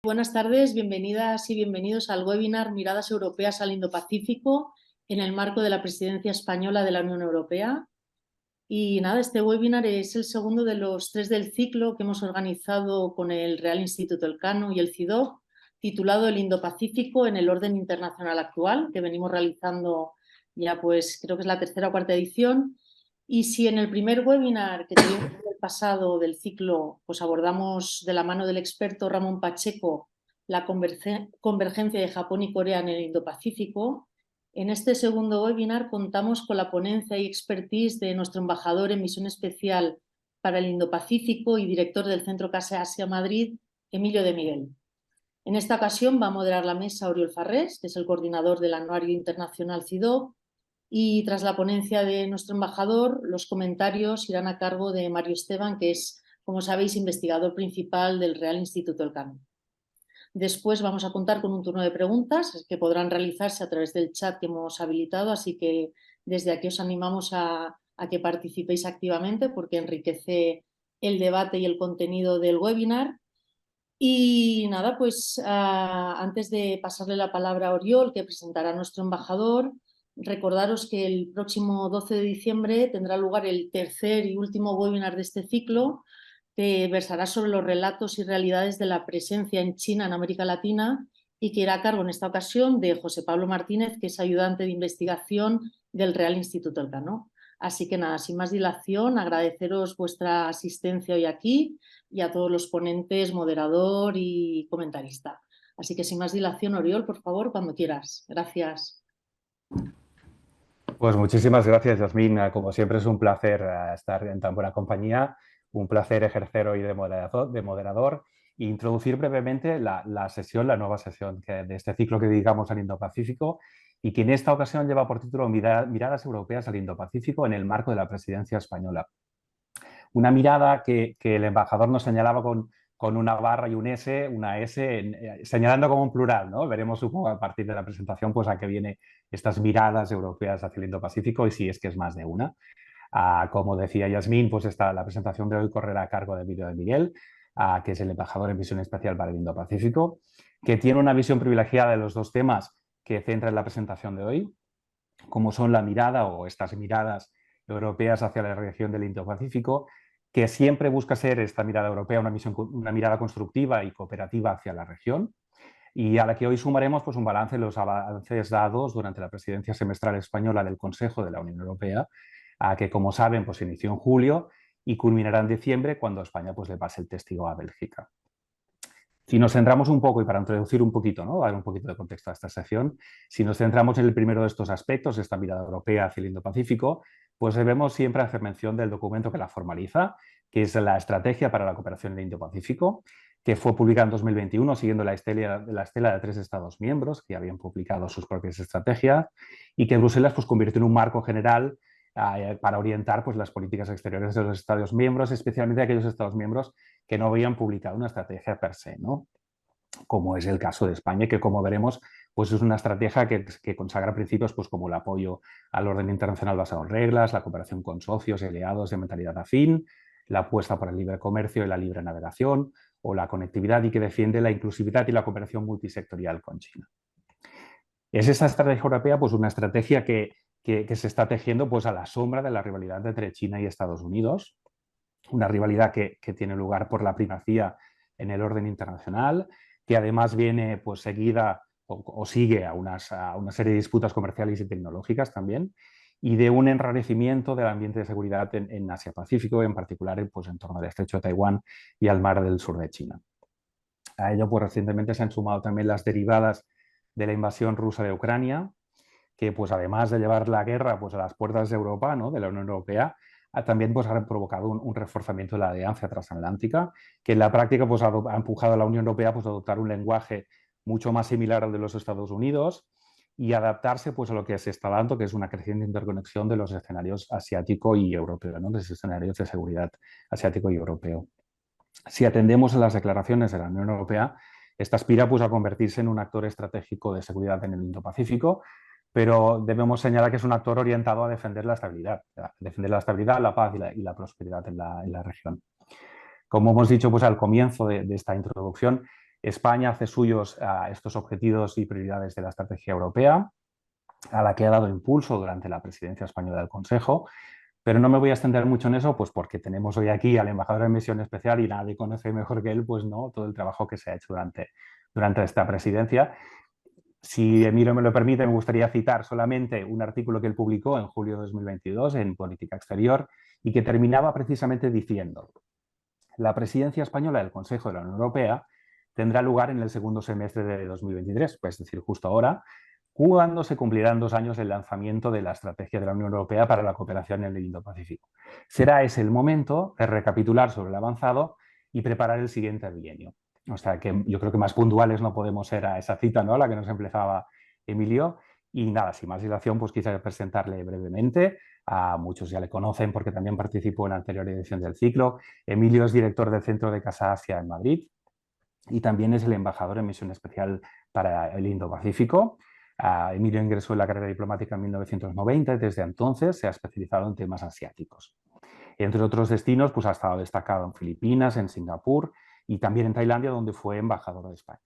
Buenas tardes, bienvenidas y bienvenidos al webinar Miradas Europeas al Indo-Pacífico en el marco de la presidencia española de la Unión Europea. Y nada, este webinar es el segundo de los 3 del ciclo que hemos organizado con el Real Instituto Elcano y el CIDOB, titulado El Indo-Pacífico en el orden internacional actual, que venimos realizando ya pues creo que es la tercera o cuarta edición. Y si en el primer webinar que tuvimos el pasado del ciclo, pues abordamos de la mano del experto Ramón Pacheco la convergencia de Japón y Corea en el Indo-Pacífico, en este segundo webinar contamos con la ponencia y expertise de nuestro embajador en misión especial para el Indo-Pacífico y director del Centro Casa Asia Madrid, Emilio de Miguel. En esta ocasión va a moderar la mesa Oriol Farrés, que es el coordinador del Anuario Internacional CIDOB, y tras la ponencia de nuestro embajador, los comentarios irán a cargo de Mario Esteban, que es, como sabéis, investigador principal del Real Instituto Elcano. Después vamos a contar con un turno de preguntas que podrán realizarse a través del chat que hemos habilitado, así que desde aquí os animamos a que participéis activamente porque enriquece el debate y el contenido del webinar. Y nada, pues antes de pasarle la palabra a Oriol, que presentará a nuestro embajador, recordaros que el próximo 12 de diciembre tendrá lugar el tercer y último webinar de este ciclo, que versará sobre los relatos y realidades de la presencia en China en América Latina y que irá a cargo en esta ocasión de José Pablo Martínez, que es ayudante de investigación del Real Instituto Elcano. Así que nada, sin más dilación, agradeceros vuestra asistencia hoy aquí y a todos los ponentes, moderador y comentarista. Así que sin más dilación, Oriol, por favor, cuando quieras. Gracias. Pues muchísimas gracias, Yasmín. Como siempre es un placer estar en tan buena compañía, un placer ejercer hoy de moderador e introducir brevemente la nueva sesión de este ciclo que dedicamos al Indo-Pacífico y que en esta ocasión lleva por título Miradas Europeas al Indo-Pacífico en el marco de la presidencia española. Una mirada que el embajador nos señalaba con una barra y una S, señalando como un plural, ¿no? Veremos, supongo, a partir de la presentación, pues a qué viene estas miradas europeas hacia el Indo-Pacífico y si es que es más de una. Como decía Yasmín, pues la presentación de hoy correrá a cargo de Emilio de Miguel, que es el embajador en misión especial para el Indo-Pacífico, que tiene una visión privilegiada de los dos temas que centran la presentación de hoy, como son la mirada o estas miradas europeas hacia la región del Indo-Pacífico, que siempre busca ser esta mirada europea una mirada constructiva y cooperativa hacia la región, y a la que hoy sumaremos pues, un balance de los avances dados durante la presidencia semestral española del Consejo de la Unión Europea, que como saben pues, se inició en julio y culminará en diciembre cuando España pues, le pase el testigo a Bélgica. Si nos centramos un poco, y para introducir un poquito, ¿no? Dar un poquito de contexto a esta sección, si nos centramos en el primero de estos aspectos, esta mirada europea hacia el Indo-Pacífico, pues debemos siempre hacer mención del documento que la formaliza, que es la Estrategia para la Cooperación en el Indo-Pacífico, que fue publicada en 2021 siguiendo la estela de 3 Estados miembros que habían publicado sus propias estrategias y que Bruselas pues, convirtió en un marco general para orientar pues, las políticas exteriores de los Estados miembros, especialmente aquellos Estados miembros que no habían publicado una estrategia per se, ¿no? Como es el caso de España, que como veremos, pues es una estrategia que consagra principios pues, como el apoyo al orden internacional basado en reglas, la cooperación con socios y aliados de mentalidad afín, la apuesta por el libre comercio y la libre navegación, o la conectividad y que defiende la inclusividad y la cooperación multisectorial con China. Es esa estrategia europea pues, una estrategia que se está tejiendo pues, a la sombra de la rivalidad entre China y Estados Unidos, una rivalidad que tiene lugar por la primacía en el orden internacional, que además viene pues, seguida o sigue a una serie de disputas comerciales y tecnológicas también, y de un enrarecimiento del ambiente de seguridad en Asia-Pacífico, en particular pues, en torno al estrecho de Taiwán y al mar del sur de China. A ello pues, recientemente se han sumado también las derivadas de la invasión rusa de Ucrania, que pues, además de llevar la guerra pues, a las puertas de Europa, ¿no? De la Unión Europea, también pues, ha provocado un reforzamiento de la alianza transatlántica, que en la práctica pues, ha empujado a la Unión Europea pues, a adoptar un lenguaje mucho más similar al de los Estados Unidos y adaptarse pues, a lo que se está dando, que es una creciente interconexión de los escenarios asiático y europeo, ¿no? De los escenarios de seguridad asiático y europeo. Si atendemos a las declaraciones de la Unión Europea, esta aspira pues, a convertirse en un actor estratégico de seguridad en el Indo-Pacífico, pero debemos señalar que es un actor orientado a defender la estabilidad, la paz y la prosperidad en la región. Como hemos dicho pues, al comienzo de esta introducción, España hace suyos estos objetivos y prioridades de la estrategia europea, a la que ha dado impulso durante la presidencia española del Consejo. Pero no me voy a extender mucho en eso, pues porque tenemos hoy aquí al embajador en misión especial y nadie conoce mejor que él, pues no, todo el trabajo que se ha hecho durante esta presidencia. Si Emilio me lo permite, me gustaría citar solamente un artículo que él publicó en julio de 2022 en Política Exterior y que terminaba precisamente diciendo: la presidencia española del Consejo de la Unión Europea tendrá lugar en el segundo semestre de 2023, pues es decir, justo ahora, cuando se cumplirán 2 años del lanzamiento de la Estrategia de la Unión Europea para la Cooperación en el Indo-Pacífico. Será ese el momento de recapitular sobre el avanzado y preparar el siguiente bienio. O sea que yo creo que más puntuales no podemos ser a esa cita, ¿no?, a la que nos empezaba Emilio. Y nada, sin más dilación, pues quise presentarle brevemente. A muchos ya le conocen porque también participó en la anterior edición del ciclo. Emilio es director del Centro de Casa Asia en Madrid y también es el embajador en misión especial para el Indo-Pacífico. Emilio ingresó en la carrera diplomática en 1990 y desde entonces se ha especializado en temas asiáticos. Entre otros destinos, pues ha estado destacado en Filipinas, en Singapur y también en Tailandia, donde fue embajador de España.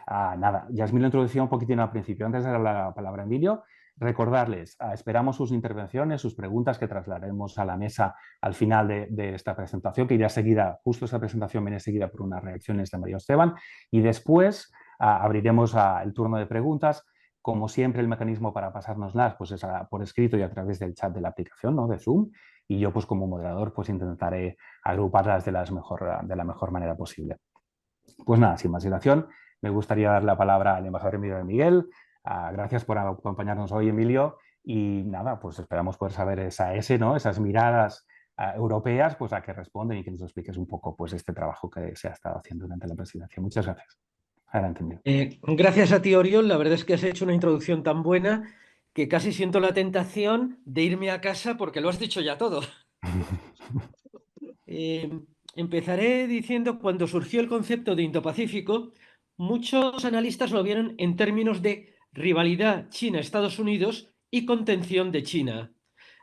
Nada, Yasmín lo introducía un poquitín al principio. Antes de dar la palabra a Emilio, recordarles, esperamos sus intervenciones, sus preguntas que trasladaremos a la mesa al final de esta presentación, que irá seguida, justo esta presentación viene seguida por unas reacciones de María Esteban, y después abriremos el turno de preguntas. Como siempre, el mecanismo para pasárnoslas pues es por escrito y a través del chat de la aplicación, ¿no?, de Zoom, y yo pues como moderador pues intentaré agruparlas de la mejor manera posible. Pues nada, sin más dilación, me gustaría dar la palabra al embajador Emilio de Miguel. Gracias por acompañarnos hoy, Emilio. Y nada, pues esperamos poder saber esas miradas europeas, pues a qué responden y que nos expliques un poco pues este trabajo que se ha estado haciendo durante la presidencia. Muchas gracias. Adelante, Emilio. Gracias a ti, Oriol. La verdad es que has hecho una introducción tan buena que casi siento la tentación de irme a casa porque lo has dicho ya todo. Empezaré diciendo, cuando surgió el concepto de Indo-Pacífico, muchos analistas lo vieron en términos de rivalidad China-Estados Unidos y contención de China.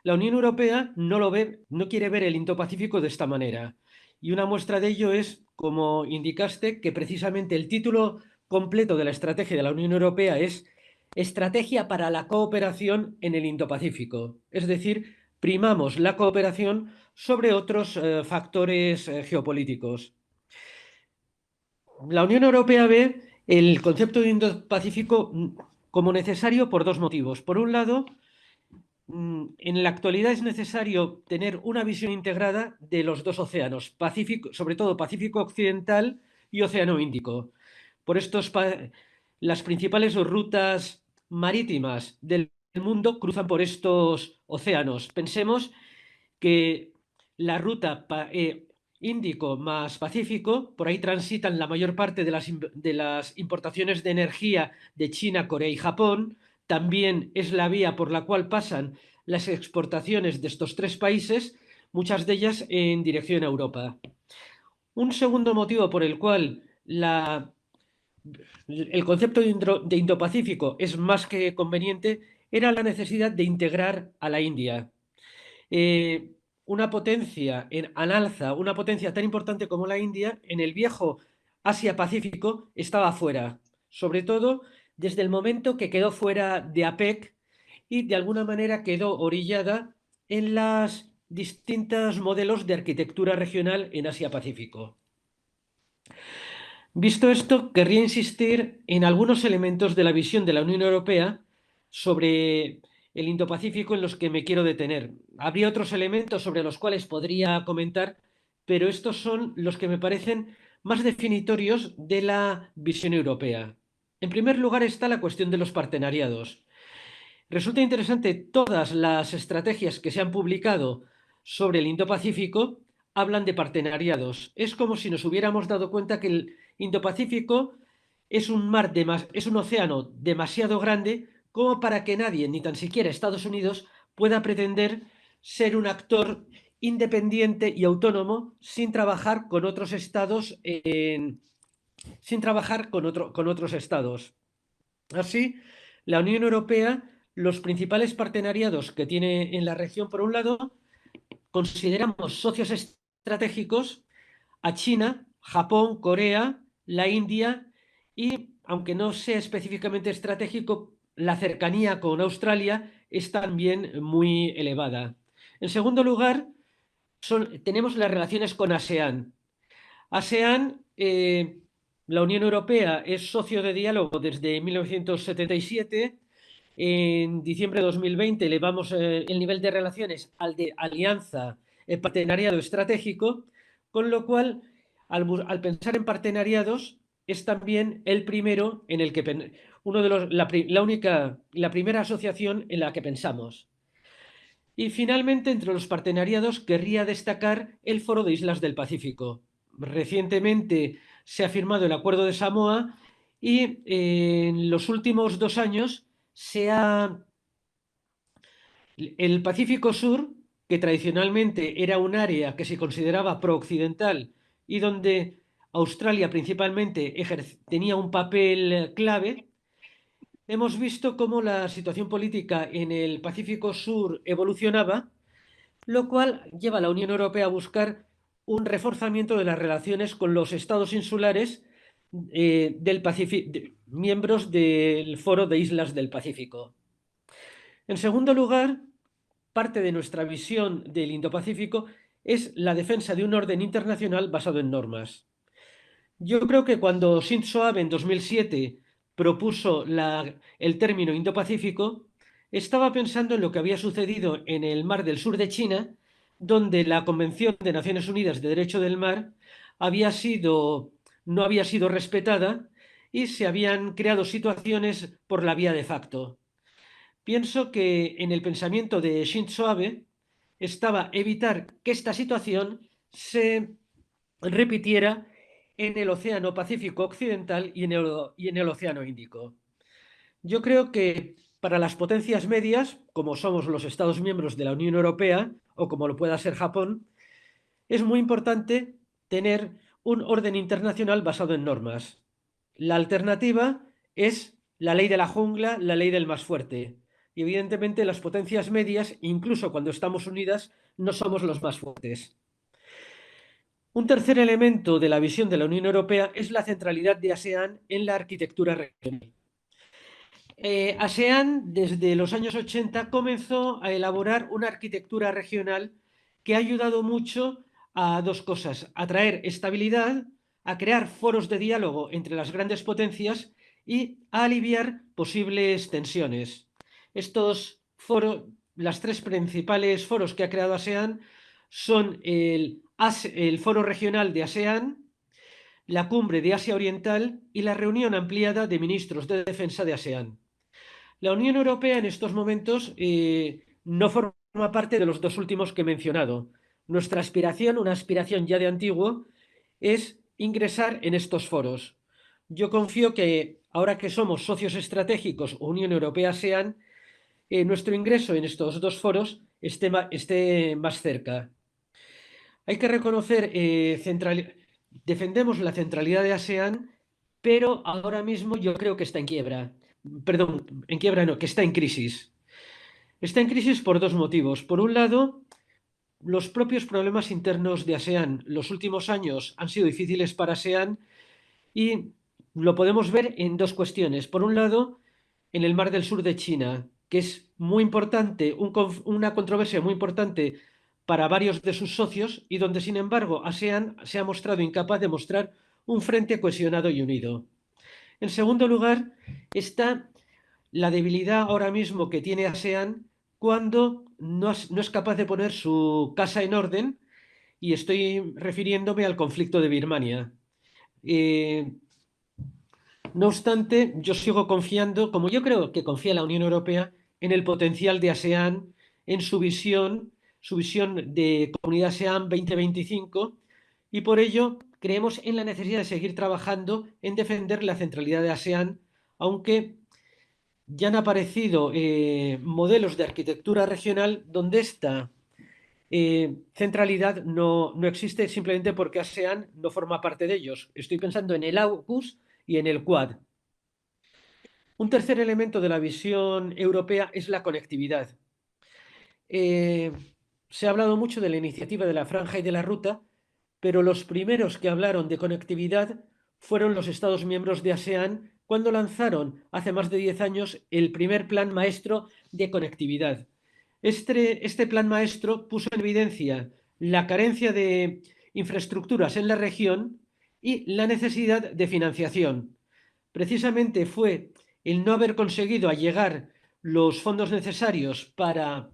La Unión Europea no lo ve, no quiere ver el Indo-Pacífico de esta manera. Y una muestra de ello es, como indicaste, que precisamente el título completo de la estrategia de la Unión Europea es Estrategia para la cooperación en el Indo-Pacífico. Es decir, primamos la cooperación sobre otros factores geopolíticos. La Unión Europea ve el concepto de Indo-Pacífico como necesario por dos motivos. Por un lado, en la actualidad es necesario tener una visión integrada de los dos océanos, Pacífico, sobre todo Pacífico Occidental y Océano Índico. Por estos, las principales rutas marítimas del mundo cruzan por estos océanos. Pensemos que la ruta Índico más Pacífico, por ahí transitan la mayor parte de las importaciones de energía de China, Corea y Japón. También es la vía por la cual pasan las exportaciones de estos tres países, muchas de ellas en dirección a Europa. Un segundo motivo por el cual el concepto de Indo-Pacífico es más que conveniente era la necesidad de integrar a la India. Una potencia al alza, una potencia tan importante como la India, en el viejo Asia-Pacífico estaba fuera, sobre todo desde el momento que quedó fuera de APEC y de alguna manera quedó orillada en los distintos modelos de arquitectura regional en Asia-Pacífico. Visto esto, querría insistir en algunos elementos de la visión de la Unión Europea sobre el Indo-Pacífico en los que me quiero detener. Habría otros elementos sobre los cuales podría comentar, pero estos son los que me parecen más definitorios de la visión europea. En primer lugar está la cuestión de los partenariados. Resulta interesante, todas las estrategias que se han publicado sobre el Indo-Pacífico hablan de partenariados. Es como si nos hubiéramos dado cuenta que el Indo-Pacífico es un océano demasiado grande como para que nadie, ni tan siquiera Estados Unidos, pueda pretender ser un actor independiente y autónomo sin trabajar con otros estados, con otros estados. Así, la Unión Europea, los principales partenariados que tiene en la región, por un lado, consideramos socios estratégicos a China, Japón, Corea la India y, aunque no sea específicamente estratégico, la cercanía con Australia es también muy elevada. En segundo lugar, tenemos las relaciones con ASEAN. ASEAN, la Unión Europea es socio de diálogo desde 1977. En diciembre de 2020 elevamos el nivel de relaciones al de alianza, partenariado estratégico, con lo cual, al pensar en partenariados, es también el primero en el que la primera asociación en la que pensamos. Y finalmente, entre los partenariados, querría destacar el Foro de Islas del Pacífico. Recientemente se ha firmado el Acuerdo de Samoa y en los últimos 2 años el Pacífico Sur, que tradicionalmente era un área que se consideraba pro-occidental y donde Australia principalmente tenía un papel clave, hemos visto cómo la situación política en el Pacífico Sur evolucionaba, lo cual lleva a la Unión Europea a buscar un reforzamiento de las relaciones con los estados insulares del Pacífico, miembros del Foro de Islas del Pacífico. En segundo lugar, parte de nuestra visión del Indo-Pacífico es la defensa de un orden internacional basado en normas. Yo creo que cuando Shinzo Abe en 2007 propuso el término Indo-Pacífico, estaba pensando en lo que había sucedido en el Mar del Sur de China, donde la Convención de Naciones Unidas de Derecho del Mar no había sido respetada y se habían creado situaciones por la vía de facto. Pienso que en el pensamiento de Shinzo Abe estaba evitar que esta situación se repitiera en el Océano Pacífico Occidental y en el Océano Índico. Yo creo que para las potencias medias, como somos los Estados miembros de la Unión Europea o como lo pueda ser Japón, es muy importante tener un orden internacional basado en normas. La alternativa es la ley de la jungla, la ley del más fuerte. Y evidentemente las potencias medias, incluso cuando estamos unidas, no somos los más fuertes. Un tercer elemento de la visión de la Unión Europea es la centralidad de ASEAN en la arquitectura regional. ASEAN, desde los años 80, comenzó a elaborar una arquitectura regional que ha ayudado mucho a dos cosas: a traer estabilidad, a crear foros de diálogo entre las grandes potencias y a aliviar posibles tensiones. Estos foros, las tres principales foros que ha creado ASEAN son el Foro Regional de ASEAN, la Cumbre de Asia Oriental y la Reunión Ampliada de Ministros de Defensa de ASEAN. La Unión Europea en estos momentos no forma parte de los dos últimos que he mencionado. Nuestra aspiración, una aspiración ya de antiguo, es ingresar en estos foros. Yo confío que ahora que somos socios estratégicos Unión Europea-ASEAN, nuestro ingreso en estos dos foros esté más cerca. Hay que reconocer, defendemos la centralidad de ASEAN, pero ahora mismo yo creo que está en quiebra. Perdón, en quiebra no, que está en crisis. Está en crisis por dos motivos. Por un lado, los propios problemas internos de ASEAN. Los últimos años han sido difíciles para ASEAN y lo podemos ver en dos cuestiones. Por un lado, en el Mar del Sur de China, que es muy importante, una controversia muy importante para varios de sus socios y donde, sin embargo, ASEAN se ha mostrado incapaz de mostrar un frente cohesionado y unido. En segundo lugar, está la debilidad ahora mismo que tiene ASEAN cuando no es capaz de poner su casa en orden, y estoy refiriéndome al conflicto de Birmania. No obstante, yo sigo confiando, como yo creo que confía la Unión Europea, en el potencial de ASEAN, en su visión de Comunidad ASEAN 2025, y por ello creemos en la necesidad de seguir trabajando en defender la centralidad de ASEAN, aunque ya han aparecido modelos de arquitectura regional donde esta centralidad no existe simplemente porque ASEAN no forma parte de ellos. Estoy pensando en el AUKUS y en el Quad. Un tercer elemento de la visión europea es la conectividad. Se ha hablado mucho de la iniciativa de la Franja y de la Ruta, pero los primeros que hablaron de conectividad fueron los Estados miembros de ASEAN cuando lanzaron hace más de 10 años el primer plan maestro de conectividad. Este plan maestro puso en evidencia la carencia de infraestructuras en la región y la necesidad de financiación. Precisamente fue el no haber conseguido allegar los fondos necesarios para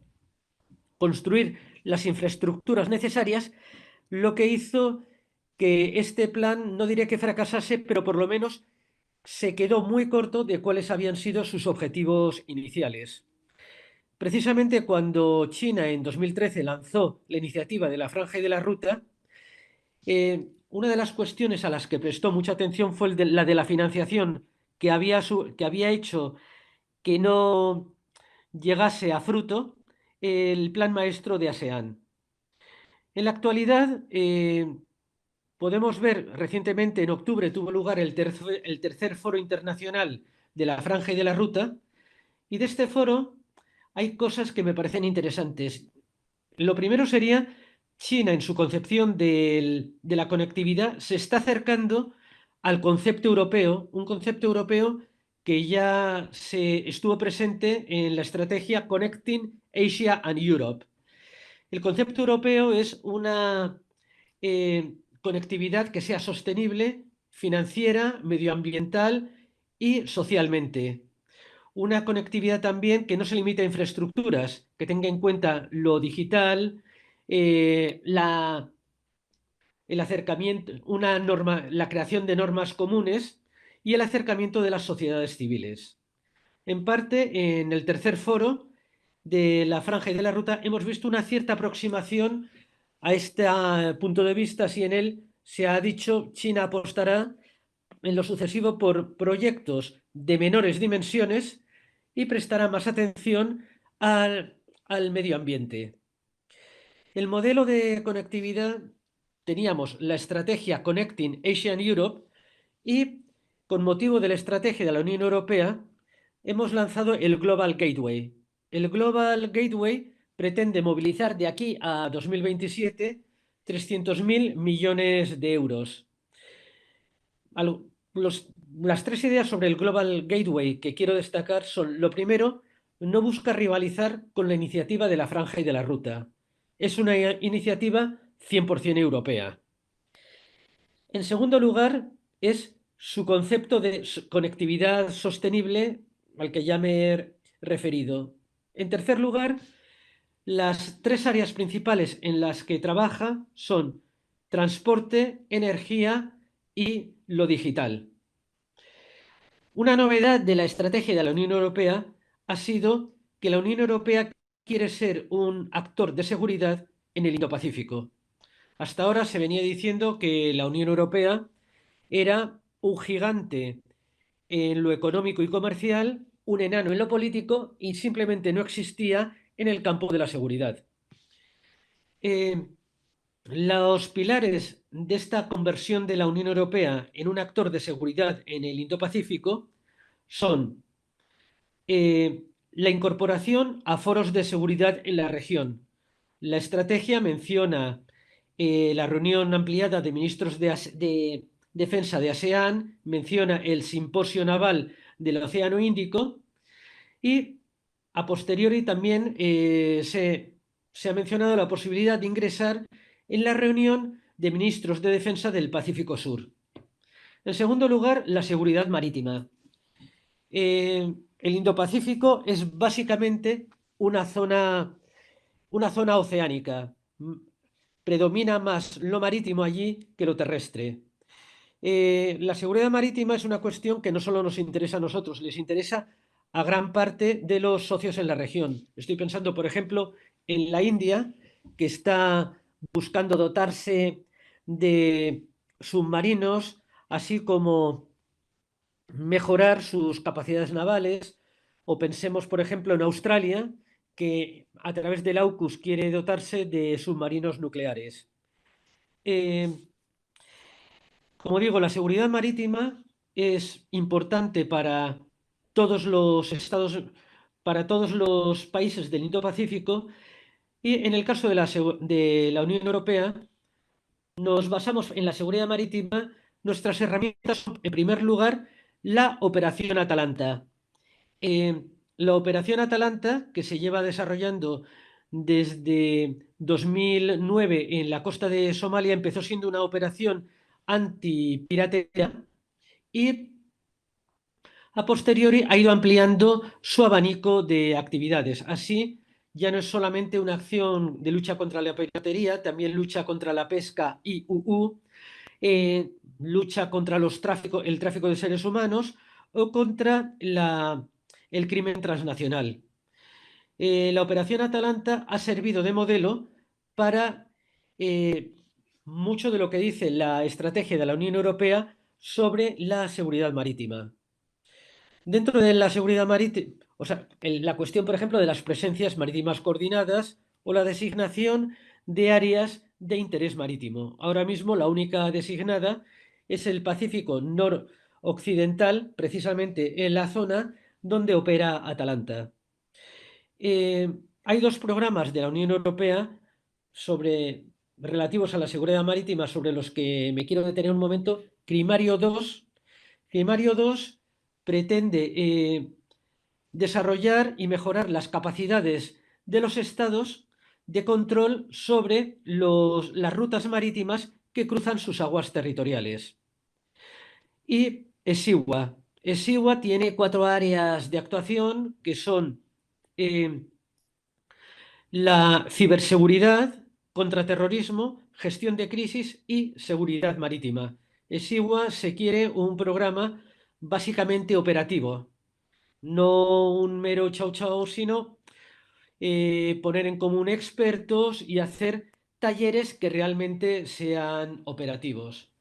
construir las infraestructuras necesarias lo que hizo que este plan, no diré que fracasase, pero por lo menos se quedó muy corto de cuáles habían sido sus objetivos iniciales. Precisamente cuando China en 2013 lanzó la iniciativa de la Franja y de la Ruta, una de las cuestiones a las que prestó mucha atención fue la de la financiación, que había hecho que no llegase a fruto el plan maestro de ASEAN. En la actualidad, podemos ver recientemente, en octubre, tuvo lugar el tercer Foro Internacional de la Franja y de la Ruta, y de este foro hay cosas que me parecen interesantes. Lo primero sería China, en su concepción de la conectividad, se está acercando al concepto europeo, un concepto europeo que ya estuvo presente en la estrategia Connecting Asia and Europe. El concepto europeo es una conectividad que sea sostenible, financiera, medioambiental y socialmente. Una conectividad también que no se limite a infraestructuras, que tenga en cuenta lo digital, el acercamiento, la creación de normas comunes y el acercamiento de las sociedades civiles. En parte, en el tercer foro de la Franja y de la Ruta hemos visto una cierta aproximación a este punto de vista, si en él se ha dicho China apostará en lo sucesivo por proyectos de menores dimensiones y prestará más atención al medio ambiente. El modelo de conectividad, teníamos la estrategia Connecting Asia and Europe y, con motivo de la estrategia de la Unión Europea, hemos lanzado el Global Gateway. El Global Gateway pretende movilizar de aquí a 2027 300.000 millones de euros. Las tres ideas sobre el Global Gateway que quiero destacar son: lo primero, no busca rivalizar con la iniciativa de la Franja y de la Ruta. Es una iniciativa 100% europea. En segundo lugar, es su concepto de conectividad sostenible al que ya me he referido. En tercer lugar, las tres áreas principales en las que trabaja son transporte, energía y lo digital. Una novedad de la estrategia de la Unión Europea ha sido que la Unión Europea quiere ser un actor de seguridad en el Indo-Pacífico. Hasta ahora se venía diciendo que la Unión Europea era un gigante en lo económico y comercial, un enano en lo político y simplemente no existía en el campo de la seguridad. Los pilares de esta conversión de la Unión Europea en un actor de seguridad en el Indo-Pacífico son la incorporación a foros de seguridad en la región. La estrategia menciona la reunión ampliada de ministros de defensa de ASEAN, menciona el simposio naval del Océano Índico y a posteriori también se ha mencionado la posibilidad de ingresar en la reunión de ministros de defensa del Pacífico Sur. En segundo lugar, la seguridad marítima. El Indo-Pacífico es básicamente una zona oceánica. Predomina más lo marítimo allí que lo terrestre. La seguridad marítima es una cuestión que no solo nos interesa a nosotros, les interesa a gran parte de los socios en la región. Estoy pensando, por ejemplo, en la India, que está buscando dotarse de submarinos, así como mejorar sus capacidades navales, o pensemos, por ejemplo, en Australia, que a través del AUKUS quiere dotarse de submarinos nucleares. Como digo, la seguridad marítima es importante para todos los para todos los países del Indo-Pacífico, y en el caso de la Unión Europea nos basamos en la seguridad marítima nuestras herramientas son, en primer lugar, la Operación Atalanta. La Operación Atalanta, que se lleva desarrollando desde 2009 en la costa de Somalia, empezó siendo una operación antipiratería y a posteriori ha ido ampliando su abanico de actividades. Así, ya no es solamente una acción de lucha contra la piratería, también lucha contra la pesca IUU, lucha contra el tráfico de seres humanos o contra el crimen transnacional. La Operación Atalanta ha servido de modelo para mucho de lo que dice la estrategia de la Unión Europea sobre la seguridad marítima. Dentro de la seguridad marítima, o sea, la cuestión, por ejemplo, de las presencias marítimas coordinadas o la designación de áreas de interés marítimo. Ahora mismo la única designada es el Pacífico noroccidental, precisamente en la zona donde opera Atalanta. Hay dos programas de la Unión Europea relativos a la seguridad marítima sobre los que me quiero detener un momento. Crimario 2. Crimario 2 pretende desarrollar y mejorar las capacidades de los estados de control sobre las rutas marítimas que cruzan sus aguas territoriales. Y ESIWA. ESIWA tiene 4 áreas de actuación que son la ciberseguridad, contraterrorismo, gestión de crisis y seguridad marítima. ESIWA se quiere un programa básicamente operativo, no un mero chau chau, sino poner en común expertos y hacer talleres que realmente sean operativos.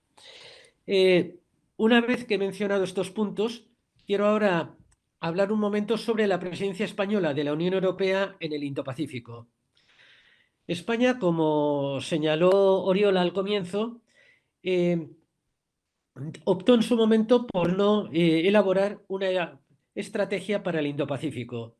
Una vez que he mencionado estos puntos, quiero ahora hablar un momento sobre la presencia española de la Unión Europea en el Indo-Pacífico. España, como señaló Oriola al comienzo, optó en su momento por no elaborar una estrategia para el Indo-Pacífico.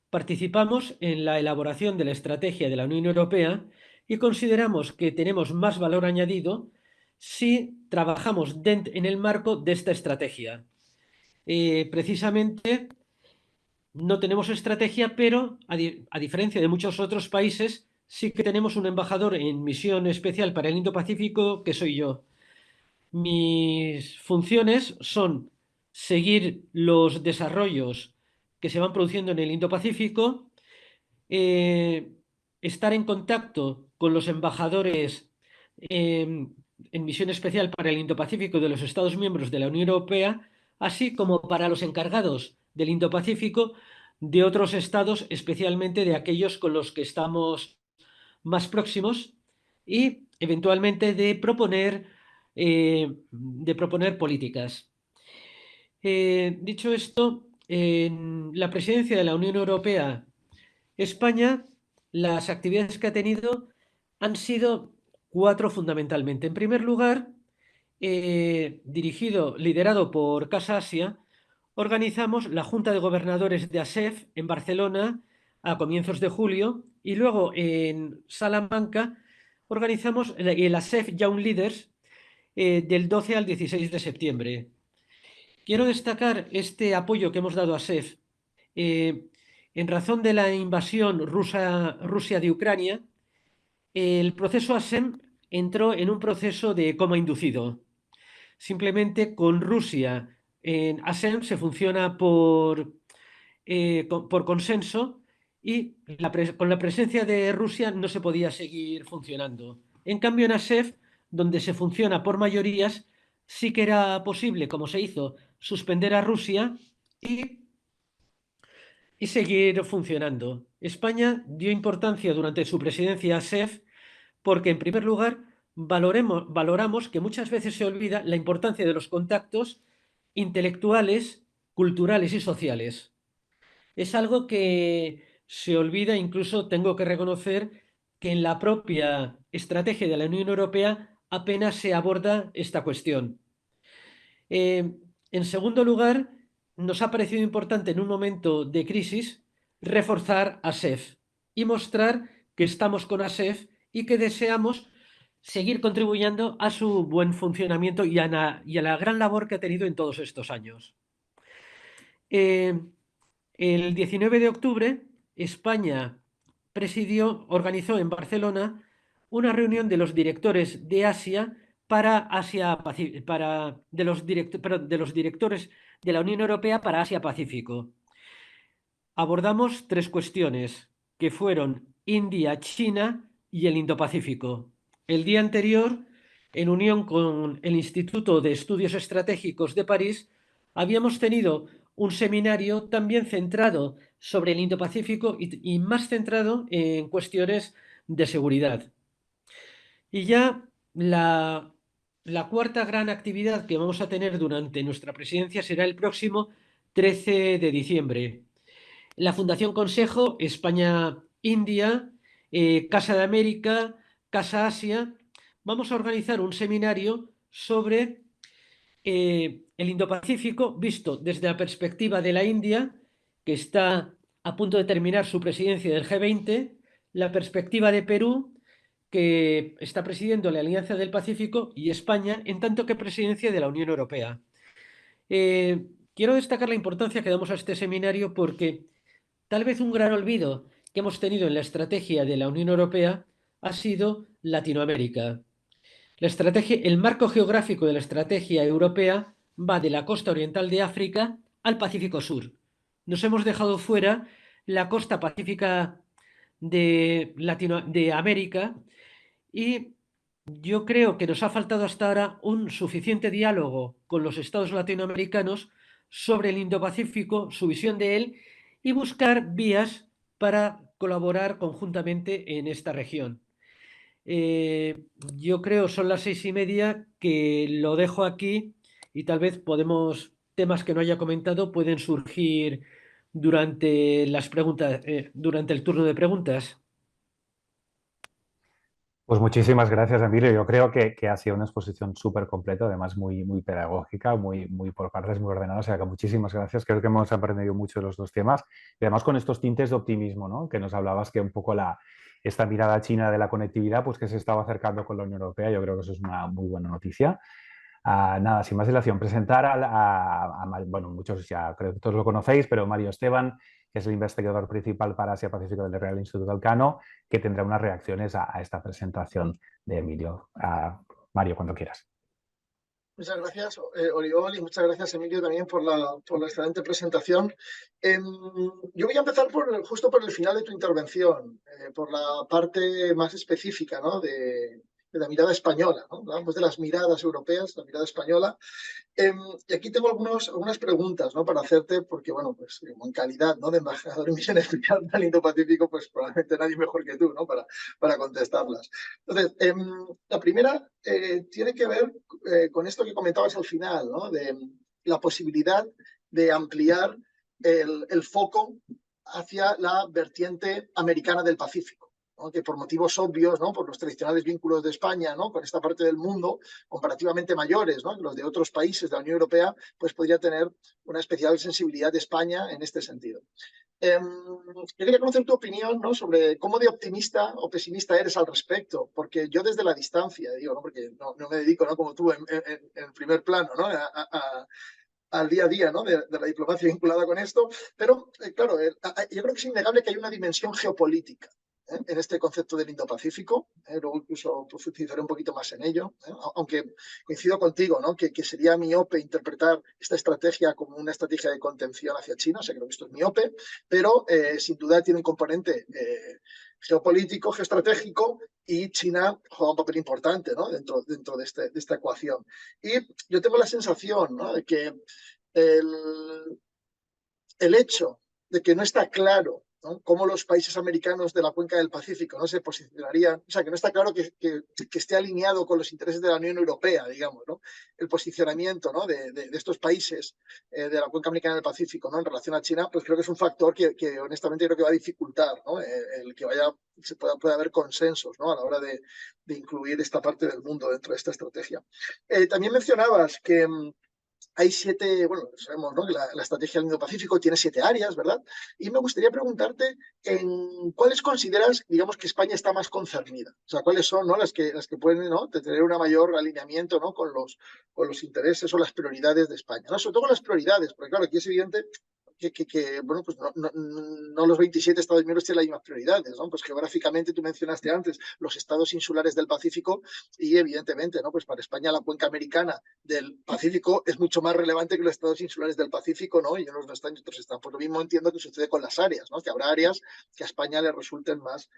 Participamos en la elaboración de la estrategia de la Unión Europea y consideramos que tenemos más valor añadido si trabajamos en el marco de esta estrategia. Precisamente no tenemos estrategia, pero a diferencia de muchos otros países, sí que tenemos un embajador en misión especial para el Indo-Pacífico, que soy yo. Mis funciones son seguir los desarrollos que se van produciendo en el Indo-Pacífico, estar en contacto con los embajadores en misión especial para el Indo-Pacífico de los Estados miembros de la Unión Europea, así como para los encargados del Indo-Pacífico de otros estados, especialmente de aquellos con los que estamos más próximos, y eventualmente de proponer políticas. Dicho esto, en la presidencia de la Unión Europea, España, las actividades que ha tenido han sido 4 fundamentalmente. En primer lugar, liderado por Casa Asia, organizamos la Junta de Gobernadores de ASEF en Barcelona a comienzos de julio y luego en Salamanca organizamos el ASEF Young Leaders del 12 al 16 de septiembre. Quiero destacar este apoyo que hemos dado a ASEF. En razón de la invasión Rusia de Ucrania, el proceso ASEM entró en un proceso de coma inducido. Simplemente con Rusia en ASEM se funciona por consenso y con la presencia de Rusia no se podía seguir funcionando. En cambio, en ASEF, donde se funciona por mayorías, sí que era posible, como se hizo, suspender a Rusia y seguir funcionando. España dio importancia durante su presidencia a ASEF porque, en primer lugar, valoramos que muchas veces se olvida la importancia de los contactos intelectuales, culturales y sociales. Es algo que se olvida, incluso tengo que reconocer que en la propia estrategia de la Unión Europea apenas se aborda esta cuestión. En segundo lugar, nos ha parecido importante en un momento de crisis reforzar ASEF y mostrar que estamos con ASEF y que deseamos seguir contribuyendo a su buen funcionamiento y a la gran labor que ha tenido en todos estos años. El 19 de octubre, España organizó en Barcelona una reunión de los directores de Asia de los directores de la Unión Europea para Asia-Pacífico. Abordamos 3 cuestiones, que fueron India, China y el Indo-Pacífico. El día anterior, en unión con el Instituto de Estudios Estratégicos de París, habíamos tenido un seminario también centrado sobre el Indo-Pacífico y más centrado en cuestiones de seguridad. Y ya la cuarta gran actividad que vamos a tener durante nuestra presidencia será el próximo 13 de diciembre. La Fundación Consejo, España-India, Casa de América, Casa Asia, vamos a organizar un seminario sobre el Indo-Pacífico visto desde la perspectiva de la India, que está a punto de terminar su presidencia del G20, la perspectiva de Perú, que está presidiendo la Alianza del Pacífico, y España, en tanto que presidencia de la Unión Europea. Quiero destacar la importancia que damos a este seminario porque tal vez un gran olvido que hemos tenido en la estrategia de la Unión Europea ha sido Latinoamérica. El marco geográfico de la estrategia europea va de la costa oriental de África al Pacífico Sur. Nos hemos dejado fuera la costa pacífica de América y yo creo que nos ha faltado hasta ahora un suficiente diálogo con los estados latinoamericanos sobre el Indo-Pacífico, su visión de él y buscar vías para colaborar conjuntamente en esta región. Yo creo, son las 6:30, que lo dejo aquí y tal vez temas que no haya comentado pueden surgir durante durante el turno de preguntas. Pues muchísimas gracias, Emilio. Yo creo que ha sido una exposición súper completa, además muy pedagógica, muy por partes, muy ordenada. O sea que muchísimas gracias. Creo que hemos aprendido mucho de los dos temas. Y además con estos tintes de optimismo, ¿no? Que nos hablabas que un poco esta mirada china de la conectividad, pues que se estaba acercando con la Unión Europea. Yo creo que eso es una muy buena noticia. Nada, sin más dilación, presentar bueno, muchos ya creo que todos lo conocéis, pero Mario Esteban, que es el investigador principal para Asia-Pacífico del Real Instituto Elcano, que tendrá unas reacciones a esta presentación de Emilio. Mario, cuando quieras. Muchas gracias, Oriol, y muchas gracias, Emilio, también por la excelente presentación. Yo voy a empezar justo por el final de tu intervención, por la parte más específica, ¿no? de la mirada española, ¿no? Hablamos de las miradas europeas, la mirada española. Y aquí tengo algunas preguntas, ¿no? Para hacerte, porque, bueno, pues en calidad, ¿no? de embajador en misión especial del Indo-Pacífico, pues probablemente nadie mejor que tú, ¿no? Para contestarlas. Entonces, la primera tiene que ver con esto que comentabas al final, ¿no? De la posibilidad de ampliar el foco hacia la vertiente americana del Pacífico, ¿no? Que por motivos obvios, ¿no? Por los tradicionales vínculos de España, ¿no? Con esta parte del mundo, comparativamente mayores, ¿no? Los de otros países de la Unión Europea, pues podría tener una especial sensibilidad de España en este sentido. Yo quería conocer tu opinión, ¿no? Sobre cómo de optimista o pesimista eres al respecto, porque yo desde la distancia, digo, ¿no? Porque no me dedico, ¿no? Como tú en primer plano, ¿no? Al día a día, ¿no? de la diplomacia vinculada con esto, pero claro, yo creo que es innegable que hay una dimensión geopolítica en este concepto del Indo-Pacífico. Luego incluso profundizaré un poquito más en ello, aunque coincido contigo, ¿no? que sería miope interpretar esta estrategia como una estrategia de contención hacia China. O sea, creo que esto es miope, pero sin duda tiene un componente geopolítico, geoestratégico, y China juega un papel importante, ¿no? dentro de esta ecuación. Y yo tengo la sensación, ¿no? de que el hecho de que no está claro, ¿no? Cómo los países americanos de la cuenca del Pacífico, ¿no? se posicionarían, o sea, que no está claro que esté alineado con los intereses de la Unión Europea, digamos, ¿no? El posicionamiento, ¿no? de estos países de la cuenca americana del Pacífico, ¿no? En relación a China, pues creo que es un factor que honestamente creo que va a dificultar, ¿no? El que pueda haber consensos, ¿no? A la hora de incluir esta parte del mundo dentro de esta estrategia. También mencionabas que hay 7, bueno, sabemos, ¿no?, que la estrategia del Indo-Pacífico tiene 7 áreas, ¿verdad? Y me gustaría preguntarte en cuáles consideras, digamos, que España está más concernida. O sea, cuáles son, ¿no?, las que pueden, ¿no?, tener un mayor alineamiento, ¿no?, con los intereses o las prioridades de España, ¿no? Sobre todo con las prioridades, porque claro, aquí es evidente que bueno, pues no los 27 Estados miembros tienen las mismas prioridades, ¿no? Pues geográficamente, tú mencionaste antes los estados insulares del Pacífico y evidentemente, ¿no?, pues para España la cuenca americana del Pacífico es mucho más relevante que los estados insulares del Pacífico, ¿no? Y unos no están y otros están. Por lo mismo entiendo que sucede con las áreas, ¿no? Que habrá áreas que a España le resulten más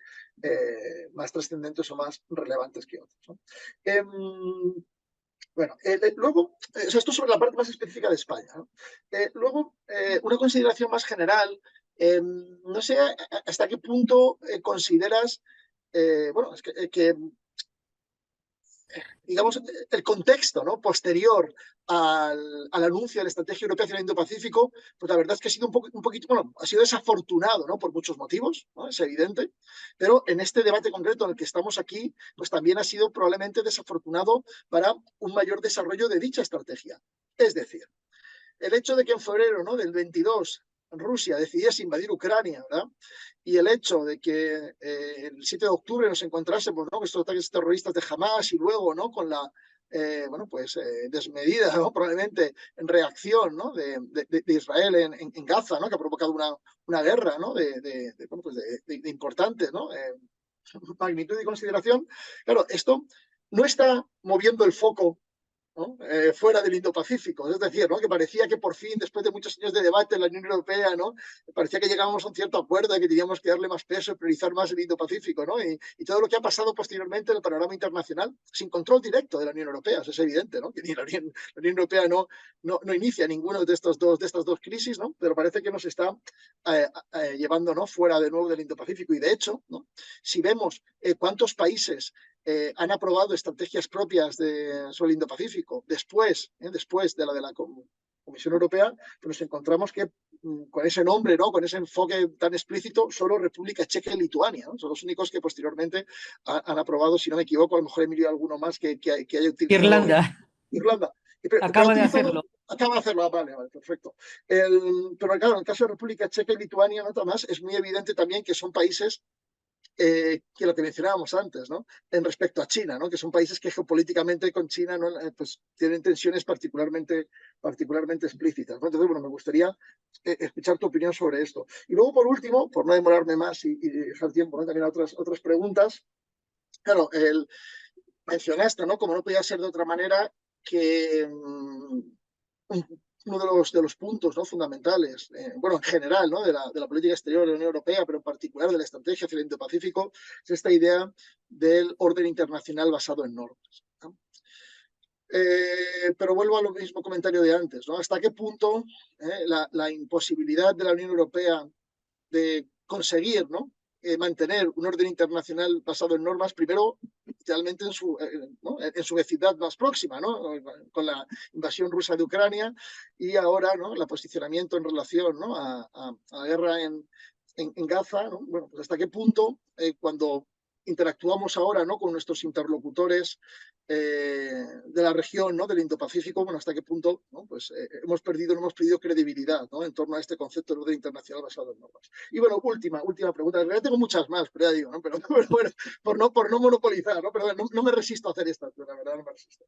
trascendentes o más relevantes que otras, ¿no? Bueno, luego, esto sobre la parte más específica de España, ¿no? Luego, una consideración más general, no sé hasta qué punto consideras, bueno, es que digamos, el contexto, ¿no?, posterior al anuncio de la Estrategia Europea hacia el Indo-Pacífico, pues la verdad es que ha sido un poquito, bueno, ha sido desafortunado, ¿no?, por muchos motivos, ¿no?, es evidente, pero en este debate concreto en el que estamos aquí, pues también ha sido probablemente desafortunado para un mayor desarrollo de dicha estrategia. Es decir, el hecho de que en febrero, ¿no?, del 22 Rusia decidiese invadir Ucrania, ¿verdad?, y el hecho de que el 7 de octubre nos encontrásemos, ¿no?, con estos ataques terroristas de Hamas y luego, ¿no?, con la bueno, pues desmedida, ¿no?, probablemente en reacción, ¿no?, de Israel en Gaza, ¿no?, que ha provocado una guerra, ¿no?, bueno, pues de importante, ¿no?, magnitud y consideración. Claro, esto no está moviendo el foco, ¿no?, fuera del Indo-Pacífico. Es decir, ¿no?, que parecía que por fin, después de muchos años de debate en la Unión Europea, ¿no?, parecía que llegábamos a un cierto acuerdo de que teníamos que darle más peso y priorizar más el Indo-Pacífico, ¿no? Y todo lo que ha pasado posteriormente en el panorama internacional, sin control directo de la Unión Europea, eso es evidente, ¿no?, que ni la Unión Europea no inicia ninguno de estas dos crisis, ¿no?, pero parece que nos está llevando, ¿no?, fuera de nuevo del Indo-Pacífico. Y de hecho, ¿no?, si vemos cuántos países han aprobado estrategias propias sobre el Indo-Pacífico después de la Comisión Europea, pues nos encontramos que con ese nombre, ¿no?, con ese enfoque tan explícito, solo República Checa y Lituania, ¿no?, son los únicos que posteriormente han aprobado, si no me equivoco, a lo mejor Emilio alguno más que haya utilizado. Irlanda. Acaba de hacerlo. Acaba de hacerlo, vale, perfecto. Pero claro, en el caso de República Checa y Lituania, ¿no?, Tomás, es muy evidente también que son países que lo que mencionábamos antes, ¿no?, en respecto a China, ¿no?, que son países que geopolíticamente con China, ¿no?, pues tienen tensiones particularmente explícitas, ¿no? Entonces, bueno, me gustaría escuchar tu opinión sobre esto. Y luego, por último, por no demorarme más y dejar tiempo, ¿no?, también a otras preguntas, claro, mencionaste, ¿no?, como no podía ser de otra manera, que uno de los puntos, ¿no?, fundamentales, bueno, en general, ¿no?, de la política exterior de la Unión Europea, pero en particular de la estrategia hacia el Indo-Pacífico, es esta idea del orden internacional basado en normas, ¿no? Pero vuelvo a lo mismo comentario de antes, ¿no? ¿Hasta qué punto la imposibilidad de la Unión Europea de conseguir, ¿no?, mantener un orden internacional basado en normas, primero, realmente en su vecindad más próxima, ¿no?, con la invasión rusa de Ucrania, y ahora, ¿no?, el posicionamiento en relación, ¿no?, a la guerra en Gaza, ¿no? Bueno, pues hasta qué punto, cuando interactuamos ahora, ¿no?, con nuestros interlocutores de la región, ¿no?, del Indo-Pacífico, bueno, hasta qué punto, ¿no?, pues hemos perdido credibilidad, ¿no?, en torno a este concepto de orden internacional basado en normas. Y bueno, última pregunta. En realidad tengo muchas más, pero ya digo, ¿no?, pero bueno, por no monopolizar, ¿no?, pero bueno, no me resisto a hacer esta, la verdad no me resisto.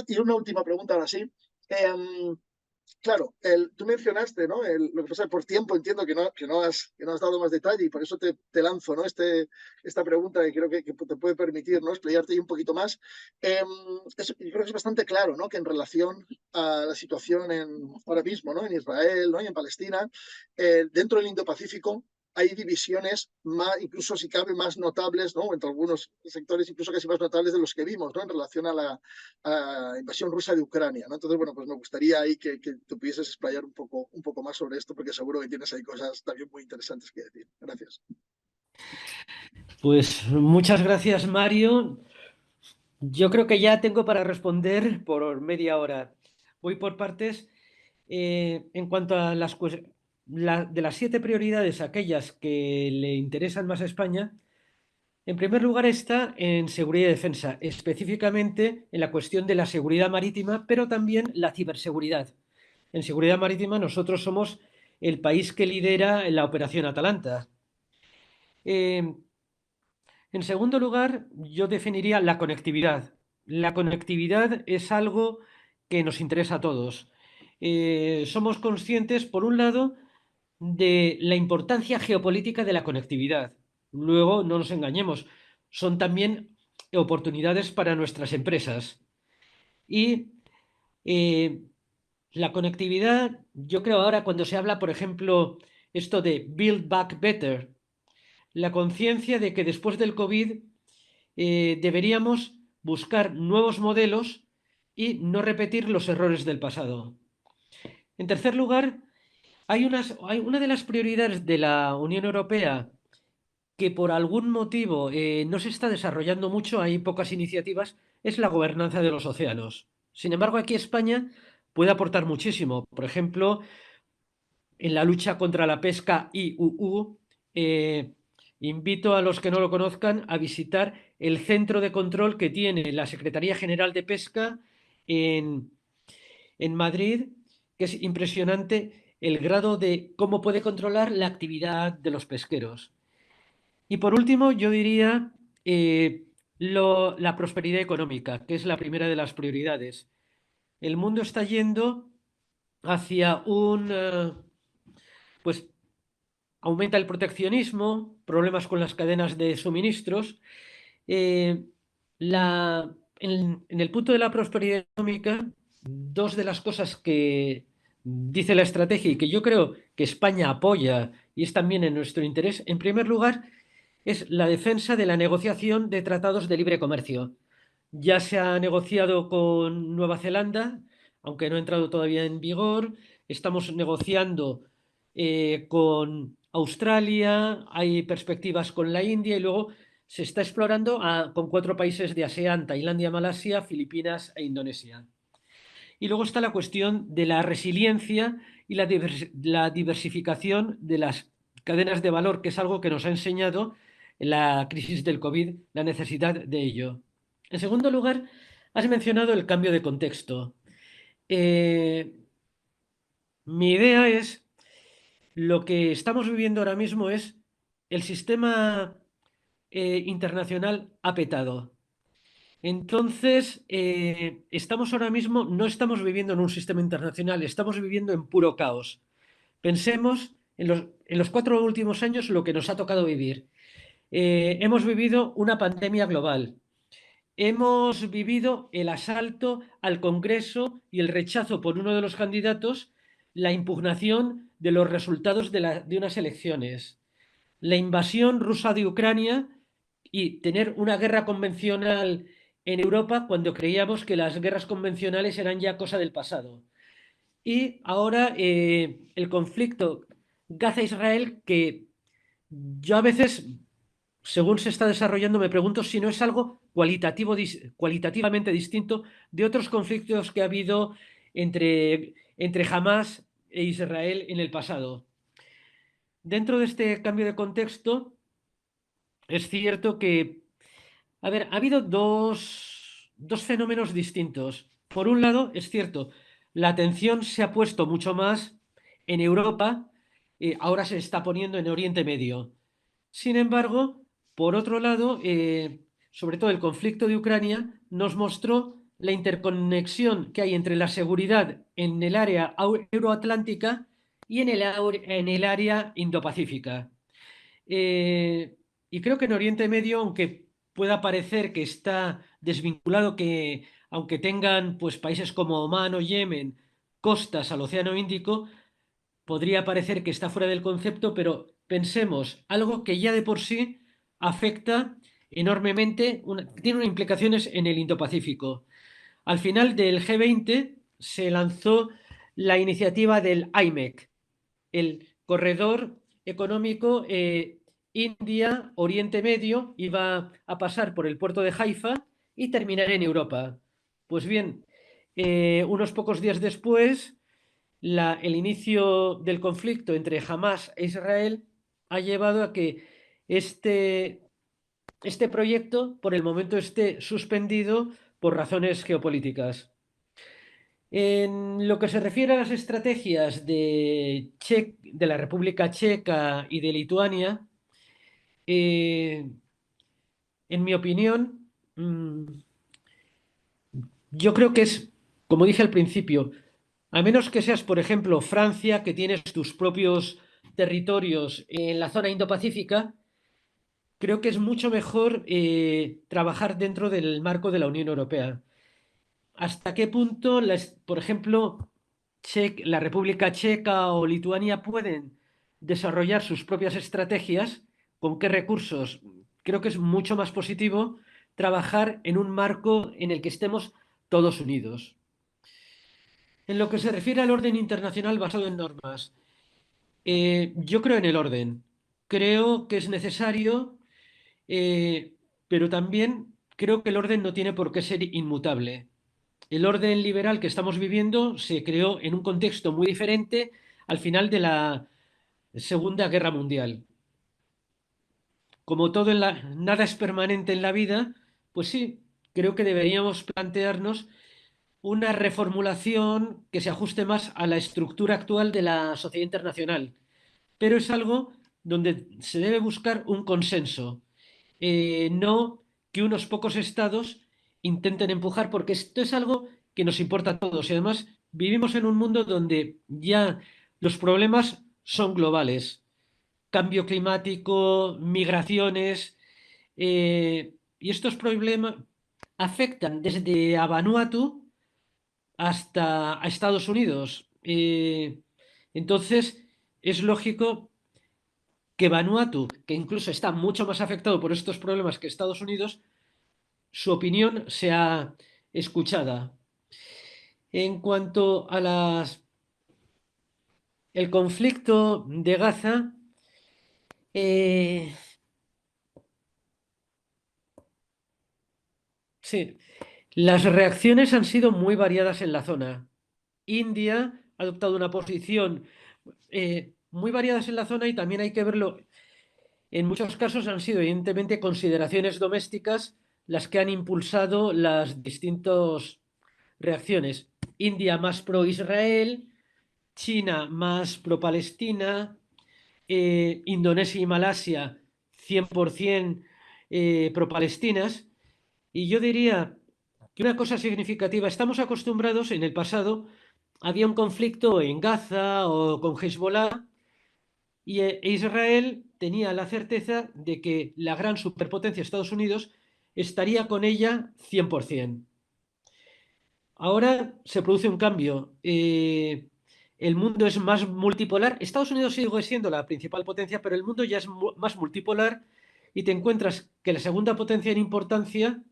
Y una última pregunta ahora sí. Claro, tú mencionaste, ¿no?, lo que pasa por tiempo, entiendo que no has dado más detalle y por eso te lanzo, ¿no?, esta pregunta que creo que te puede permitir, ¿no?, explayarte ahí un poquito más. Yo creo que es bastante claro, ¿no?, que en relación a la situación ahora mismo, ¿no?, en Israel, ¿no?, y en Palestina, dentro del Indo-Pacífico hay divisiones incluso si cabe más notables, ¿no?, entre algunos sectores incluso casi más notables de los que vimos, ¿no?, en relación a la invasión rusa de Ucrania, ¿no? Entonces, bueno, pues me gustaría ahí que te pudieses explayar un poco más sobre esto, porque seguro que tienes ahí cosas también muy interesantes que decir. Gracias. Pues muchas gracias, Mario. Yo creo que ya tengo para responder por media hora. Voy por partes. En cuanto a de las 7 prioridades, aquellas que le interesan más a España, En primer lugar está en seguridad y defensa, específicamente en la cuestión de la seguridad marítima, pero también la ciberseguridad. En seguridad marítima nosotros somos el país que lidera en la operación Atalanta. En segundo lugar, yo definiría la conectividad. La conectividad es algo que nos interesa a todos. Somos conscientes, por un lado, de la importancia geopolítica de la conectividad. Luego, no nos engañemos, son también oportunidades para nuestras empresas. Y eh, la conectividad, yo creo ahora cuando se habla, por ejemplo, esto de Build Back Better, la conciencia de que después del COVID deberíamos buscar nuevos modelos y no repetir los errores del pasado. En tercer lugar, hay una de las prioridades de la Unión Europea que por algún motivo no se está desarrollando mucho, hay pocas iniciativas, es la gobernanza de los océanos. Sin embargo, aquí España puede aportar muchísimo. Por ejemplo, en la lucha contra la pesca IUU, invito a los que no lo conozcan a visitar el centro de control que tiene la Secretaría General de Pesca en, en Madrid, que es impresionante el grado de cómo puede controlar la actividad de los pesqueros. Y por último, yo diría la prosperidad económica, que es la primera de las prioridades. El mundo está yendo hacia pues aumenta el proteccionismo, problemas con las cadenas de suministros. Eh, en el punto de la prosperidad económica, dos de las cosas que dice la estrategia y que yo creo que España apoya y es también en nuestro interés, en primer lugar, es la defensa de la negociación de tratados de libre comercio. Ya se ha negociado con Nueva Zelanda, aunque no ha entrado todavía en vigor. Estamos negociando con Australia, hay perspectivas con la India y luego se está explorando con 4 países de ASEAN, Tailandia, Malasia, Filipinas e Indonesia. Y luego está la cuestión de la resiliencia y la diversificación de las cadenas de valor, que es algo que nos ha enseñado en la crisis del COVID, la necesidad de ello. En segundo lugar, has mencionado el cambio de contexto. Mi idea es, lo que estamos viviendo ahora mismo es el sistema internacional ha petado. Entonces, estamos ahora mismo, no estamos viviendo en un sistema internacional, estamos viviendo en puro caos. Pensemos en los 4 últimos años lo que nos ha tocado vivir. Hemos vivido una pandemia global. Hemos vivido el asalto al Congreso y el rechazo por uno de los candidatos, la impugnación de los resultados de unas elecciones, la invasión rusa de Ucrania y tener una guerra convencional en Europa cuando creíamos que las guerras convencionales eran ya cosa del pasado. Y ahora el conflicto Gaza-Israel, que yo a veces, según se está desarrollando, me pregunto si no es algo cualitativamente distinto de otros conflictos que ha habido entre Hamas e Israel en el pasado. Dentro de este cambio de contexto, es cierto que, a ver, ha habido dos fenómenos distintos. Por un lado, es cierto, la atención se ha puesto mucho más en Europa, ahora se está poniendo en Oriente Medio. Sin embargo, por otro lado, sobre todo el conflicto de Ucrania nos mostró la interconexión que hay entre la seguridad en el área euroatlántica y en el área Indo-Pacífica. Y creo que en Oriente Medio, aunque pueda parecer que está desvinculado, que aunque tengan pues, países como Omán o Yemen costas al Océano Índico, podría parecer que está fuera del concepto, pero pensemos, algo que ya de por sí afecta enormemente, tiene implicaciones en el Indo-Pacífico. Al final del G20 se lanzó la iniciativa del IMEC, el Corredor Económico India, Oriente Medio, iba a pasar por el puerto de Haifa y terminar en Europa. Pues bien, unos pocos días después, el inicio del conflicto entre Hamas e Israel ha llevado a que este este proyecto por el momento esté suspendido por razones geopolíticas. En lo que se refiere a las estrategias de la República Checa y de Lituania, en mi opinión, yo creo que es, como dije al principio, a menos que seas, por ejemplo, Francia, que tienes tus propios territorios en la zona Indo-Pacífica, creo que es mucho mejor trabajar dentro del marco de la Unión Europea. ¿Hasta qué punto, por ejemplo, la República Checa o Lituania pueden desarrollar sus propias estrategias? ¿Con qué recursos? Creo que es mucho más positivo trabajar en un marco en el que estemos todos unidos. En lo que se refiere al orden internacional basado en normas, yo creo en el orden. Creo que es necesario, pero también creo que el orden no tiene por qué ser inmutable. El orden liberal que estamos viviendo se creó en un contexto muy diferente al final de la Segunda Guerra Mundial. Como todo nada es permanente en la vida, pues sí, creo que deberíamos plantearnos una reformulación que se ajuste más a la estructura actual de la sociedad internacional. Pero es algo donde se debe buscar un consenso, no que unos pocos estados intenten empujar, porque esto es algo que nos importa a todos. Y además vivimos en un mundo donde ya los problemas son globales. Cambio climático, migraciones, y estos problemas afectan desde a Vanuatu hasta a Estados Unidos. Entonces, es lógico que Vanuatu, que incluso está mucho más afectado por estos problemas que Estados Unidos, su opinión sea escuchada. En cuanto a el conflicto de Gaza, sí, las reacciones han sido muy variadas en la zona. India ha adoptado una posición muy variadas en la zona y también hay que verlo. En muchos casos han sido evidentemente consideraciones domésticas las que han impulsado las distintas reacciones. India más pro-Israel, China más pro-Palestina, Indonesia y Malasia 100% pro-palestinas. Y yo diría que una cosa significativa, estamos acostumbrados, en el pasado había un conflicto en Gaza o con Hezbollah y Israel tenía la certeza de que la gran superpotencia Estados Unidos estaría con ella 100%. Ahora se produce un cambio. El mundo es más multipolar. Estados Unidos sigue siendo la principal potencia, pero el mundo ya es más multipolar y te encuentras que la segunda potencia en importancia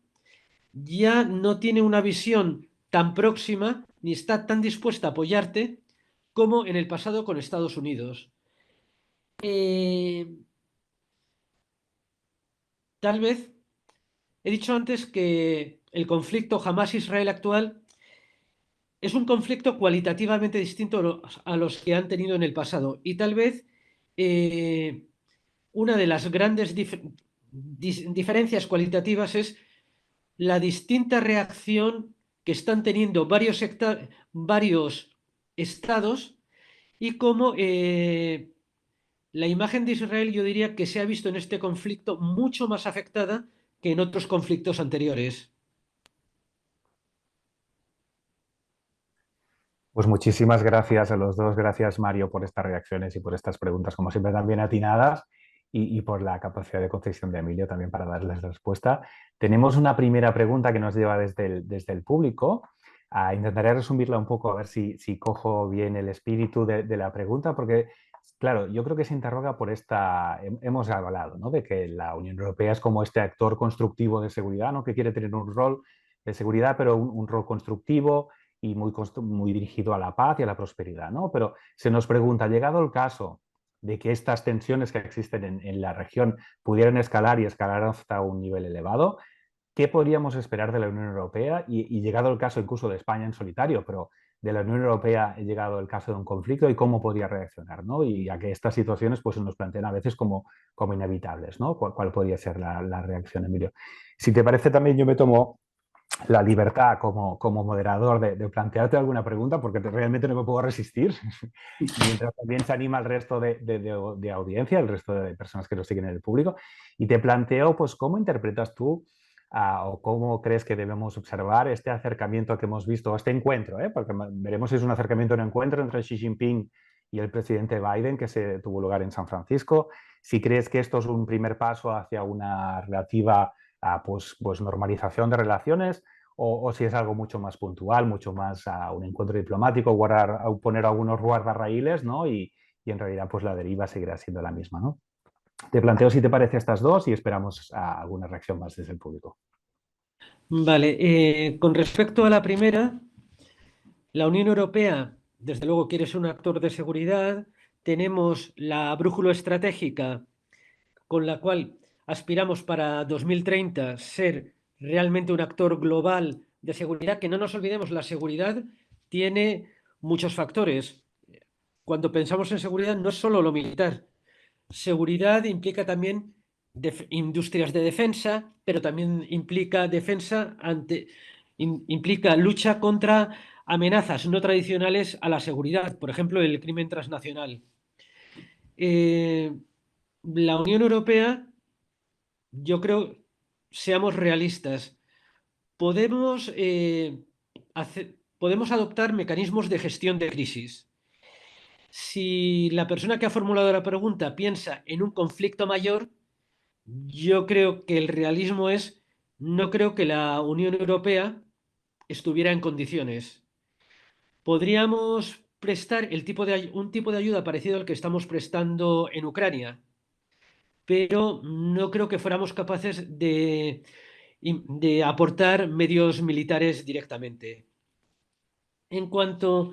ya no tiene una visión tan próxima ni está tan dispuesta a apoyarte como en el pasado con Estados Unidos. Tal vez, he dicho antes que el conflicto Hamás-Israel actual es un conflicto cualitativamente distinto a los que han tenido en el pasado y tal vez una de las grandes diferencias cualitativas es la distinta reacción que están teniendo varios estados y cómo la imagen de Israel yo diría que se ha visto en este conflicto mucho más afectada que en otros conflictos anteriores. Pues muchísimas gracias a los dos. Gracias, Mario, por estas reacciones y por estas preguntas, como siempre, tan bien atinadas y por la capacidad de concisión de Emilio también para darles respuesta. Tenemos una primera pregunta que nos lleva desde el público. Intentaré resumirla un poco a ver si cojo bien el espíritu de la pregunta, porque, claro, yo creo que se interroga por esta... Hemos hablado, ¿no?, de que la Unión Europea es como este actor constructivo de seguridad, ¿no?, que quiere tener un rol de seguridad, pero un rol constructivo y muy dirigido a la paz y a la prosperidad, ¿no? Pero se nos pregunta, llegado el caso de que estas tensiones que existen en la región pudieran escalar y escalar hasta un nivel elevado, ¿qué podríamos esperar de la Unión Europea? Y llegado el caso incluso de España en solitario, pero de la Unión Europea llegado el caso de un conflicto y cómo podría reaccionar, ¿no? Y a que estas situaciones pues, se nos plantean a veces como inevitables, ¿no? ¿Cuál podría ser la reacción, Emilio? Si te parece también yo me tomo la libertad como moderador de plantearte alguna pregunta, porque realmente no me puedo resistir, mientras también se anima el resto de audiencia, el resto de personas que nos siguen en el público, y te planteo, pues, ¿cómo interpretas tú o cómo crees que debemos observar este acercamiento que hemos visto, este encuentro, porque veremos si es un acercamiento, un encuentro entre Xi Jinping y el presidente Biden que se tuvo lugar en San Francisco? Si crees que esto es un primer paso hacia una relativa pues normalización de relaciones, o si es algo mucho más puntual, mucho más un encuentro diplomático, poner algunos guardarraíles, ¿no? Y en realidad pues la deriva seguirá siendo la misma, ¿no? Te planteo si te parece estas dos y esperamos alguna reacción más desde el público. Vale, con respecto a la primera, la Unión Europea, desde luego, quiere ser un actor de seguridad. Tenemos la brújula estratégica con la cual aspiramos para 2030 ser realmente un actor global de seguridad. Que no nos olvidemos, la seguridad tiene muchos factores. Cuando pensamos en seguridad no es solo lo militar. Seguridad implica también industrias de defensa, pero también implica implica lucha contra amenazas no tradicionales a la seguridad, por ejemplo, el crimen transnacional. La Unión Europea, yo creo, seamos realistas, podemos adoptar mecanismos de gestión de crisis. Si la persona que ha formulado la pregunta piensa en un conflicto mayor, yo creo que el realismo es, no creo que la Unión Europea estuviera en condiciones. Podríamos prestar un tipo de ayuda parecido al que estamos prestando en Ucrania, pero no creo que fuéramos capaces de aportar medios militares directamente. En cuanto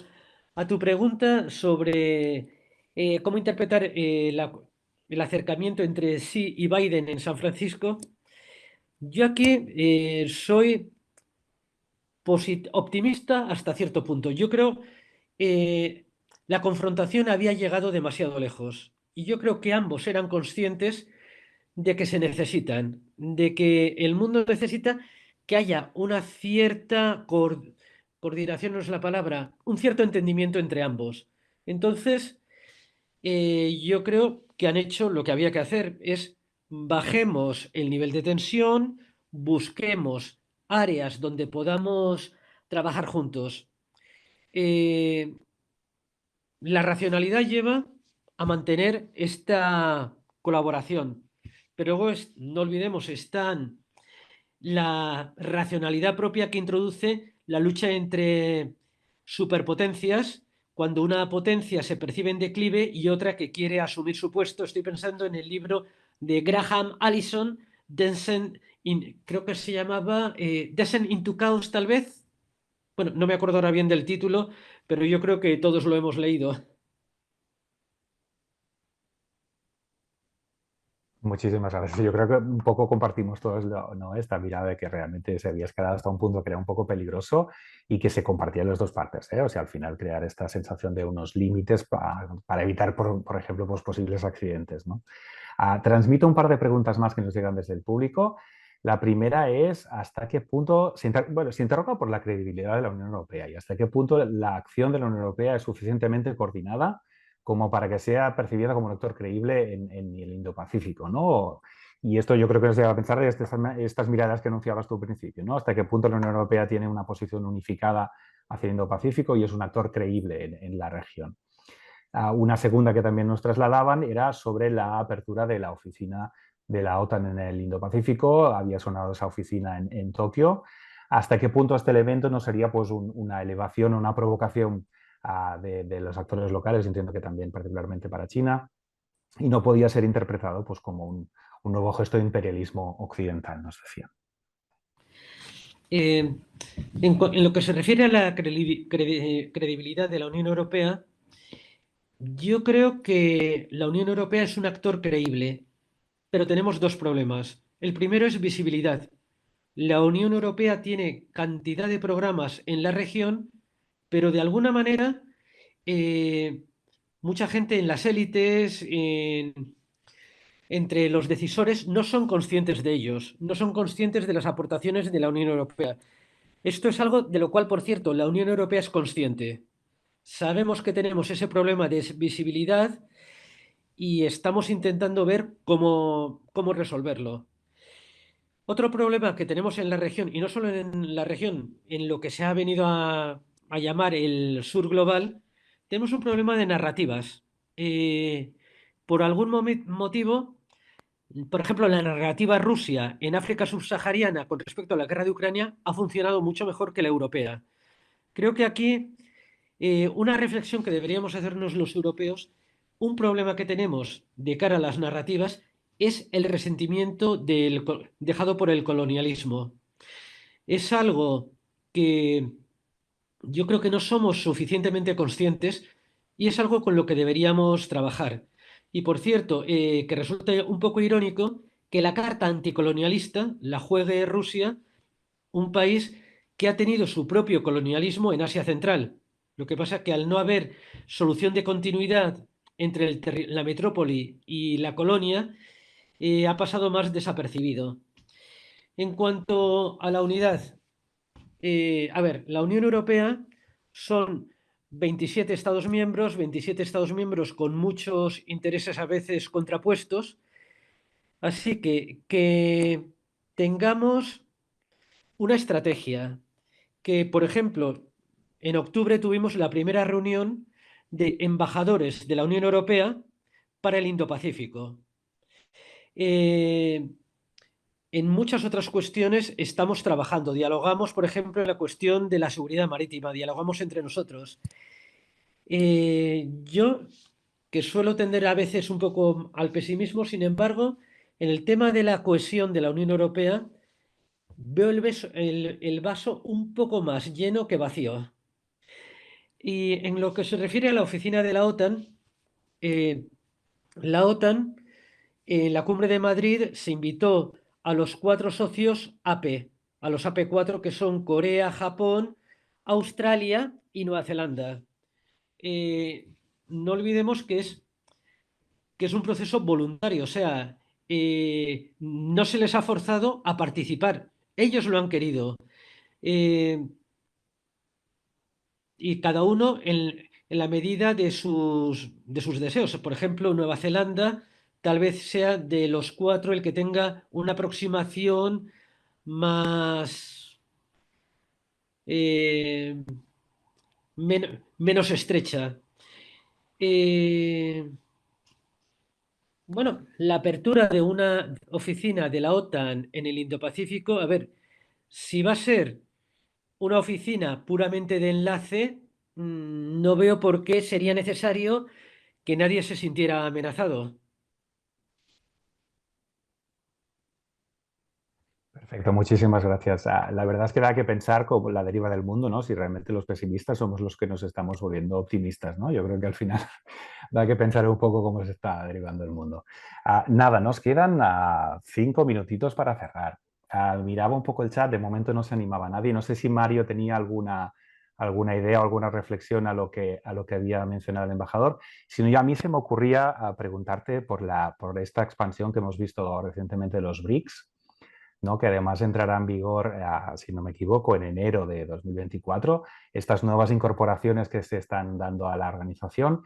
a tu pregunta sobre cómo interpretar el acercamiento entre Xi y Biden en San Francisco, yo aquí soy optimista hasta cierto punto. Yo creo la confrontación había llegado demasiado lejos y yo creo que ambos eran conscientes de que se necesitan, de que el mundo necesita que haya una cierta coordinación, no es la palabra, un cierto entendimiento entre ambos. Entonces, yo creo que han hecho lo que había que hacer, es bajemos el nivel de tensión, busquemos áreas donde podamos trabajar juntos. La racionalidad lleva a mantener esta colaboración, pero luego no olvidemos, están la racionalidad propia que introduce la lucha entre superpotencias, cuando una potencia se percibe en declive y otra que quiere asumir su puesto. Estoy pensando en el libro de Graham Allison, creo que se llamaba Descent into Chaos, tal vez. Bueno, no me acuerdo ahora bien del título, pero yo creo que todos lo hemos leído. Muchísimas gracias. Yo creo que un poco compartimos todos, ¿no? Esta mirada de que realmente se había escalado hasta un punto que era un poco peligroso y que se compartía en las dos partes, ¿eh? O sea, al final crear esta sensación de unos límites para evitar, por ejemplo, pues, posibles accidentes, ¿no? Transmito un par de preguntas más que nos llegan desde el público. La primera es hasta qué punto, se interroga por la credibilidad de la Unión Europea y hasta qué punto la acción de la Unión Europea es suficientemente coordinada como para que sea percibida como un actor creíble en el Indo-Pacífico, ¿no? Y esto yo creo que nos lleva a pensar de estas miradas que anunciabas tú al principio, ¿no? Hasta qué punto la Unión Europea tiene una posición unificada hacia el Indo-Pacífico y es un actor creíble en la región. Una segunda que también nos trasladaban era sobre la apertura de la oficina de la OTAN en el Indo-Pacífico. Había sonado esa oficina en Tokio. ¿Hasta qué punto este evento no sería pues, una elevación, una provocación de los actores locales? Entiendo que también particularmente para China. Y no podía ser interpretado pues, como un nuevo gesto de imperialismo occidental, nos decía. En lo que se refiere a la credibilidad de la Unión Europea, yo creo que la Unión Europea es un actor creíble, pero tenemos dos problemas. El primero es visibilidad. La Unión Europea tiene cantidad de programas en la región pero de alguna manera mucha gente en las élites, entre los decisores, no son conscientes de ellos, no son conscientes de las aportaciones de la Unión Europea. Esto es algo de lo cual, por cierto, la Unión Europea es consciente. Sabemos que tenemos ese problema de visibilidad y estamos intentando ver cómo resolverlo. Otro problema que tenemos en la región, y no solo en la región, en lo que se ha venido a llamar el sur global, tenemos un problema de narrativas. Por algún motivo, por ejemplo, la narrativa Rusia en África subsahariana con respecto a la guerra de Ucrania ha funcionado mucho mejor que la europea. Creo que aquí una reflexión que deberíamos hacernos los europeos, un problema que tenemos de cara a las narrativas es el resentimiento dejado por el colonialismo. Es algo que yo creo que no somos suficientemente conscientes y es algo con lo que deberíamos trabajar. Y por cierto, que resulta un poco irónico que la carta anticolonialista la juegue Rusia, un país que ha tenido su propio colonialismo en Asia Central. Lo que pasa es que al no haber solución de continuidad entre la metrópoli y la colonia, ha pasado más desapercibido. En cuanto a la unidad, a ver, la Unión Europea son 27 Estados miembros con muchos intereses a veces contrapuestos, así que tengamos una estrategia, que por ejemplo, en octubre tuvimos la primera reunión de embajadores de la Unión Europea para el Indo-Pacífico. En muchas otras cuestiones estamos trabajando. Dialogamos, por ejemplo, en la cuestión de la seguridad marítima, dialogamos entre nosotros. Yo, que suelo tender a veces un poco al pesimismo, sin embargo, en el tema de la cohesión de la Unión Europea, veo el vaso un poco más lleno que vacío. Y en lo que se refiere a la oficina de la OTAN, en la cumbre de Madrid se invitó a los 4 socios AP, a los AP4 que son Corea, Japón, Australia y Nueva Zelanda. No olvidemos que es un proceso voluntario, o sea, no se les ha forzado a participar, ellos lo han querido. Y cada uno en la medida de sus deseos. Por ejemplo, Nueva Zelanda tal vez sea de los 4 el que tenga una aproximación más eh, menos estrecha. Bueno, la apertura de una oficina de la OTAN en el Indo-Pacífico, a ver, si va a ser una oficina puramente de enlace, no veo por qué sería necesario que nadie se sintiera amenazado. Perfecto, muchísimas gracias. La verdad es que da que pensar con la deriva del mundo, ¿no? Si realmente los pesimistas somos los que nos estamos volviendo optimistas, ¿no? Yo creo que al final da que pensar un poco cómo se está derivando el mundo. Nada, nos quedan 5 minutitos para cerrar. Miraba un poco el chat, de momento no se animaba nadie. No sé si Mario tenía alguna idea o alguna reflexión a lo que había mencionado el embajador. Si no, ya a mí se me ocurría preguntarte por esta expansión que hemos visto recientemente de los BRICS, ¿no? Que además entrará en vigor, si no me equivoco, en enero de 2024. Estas nuevas incorporaciones que se están dando a la organización,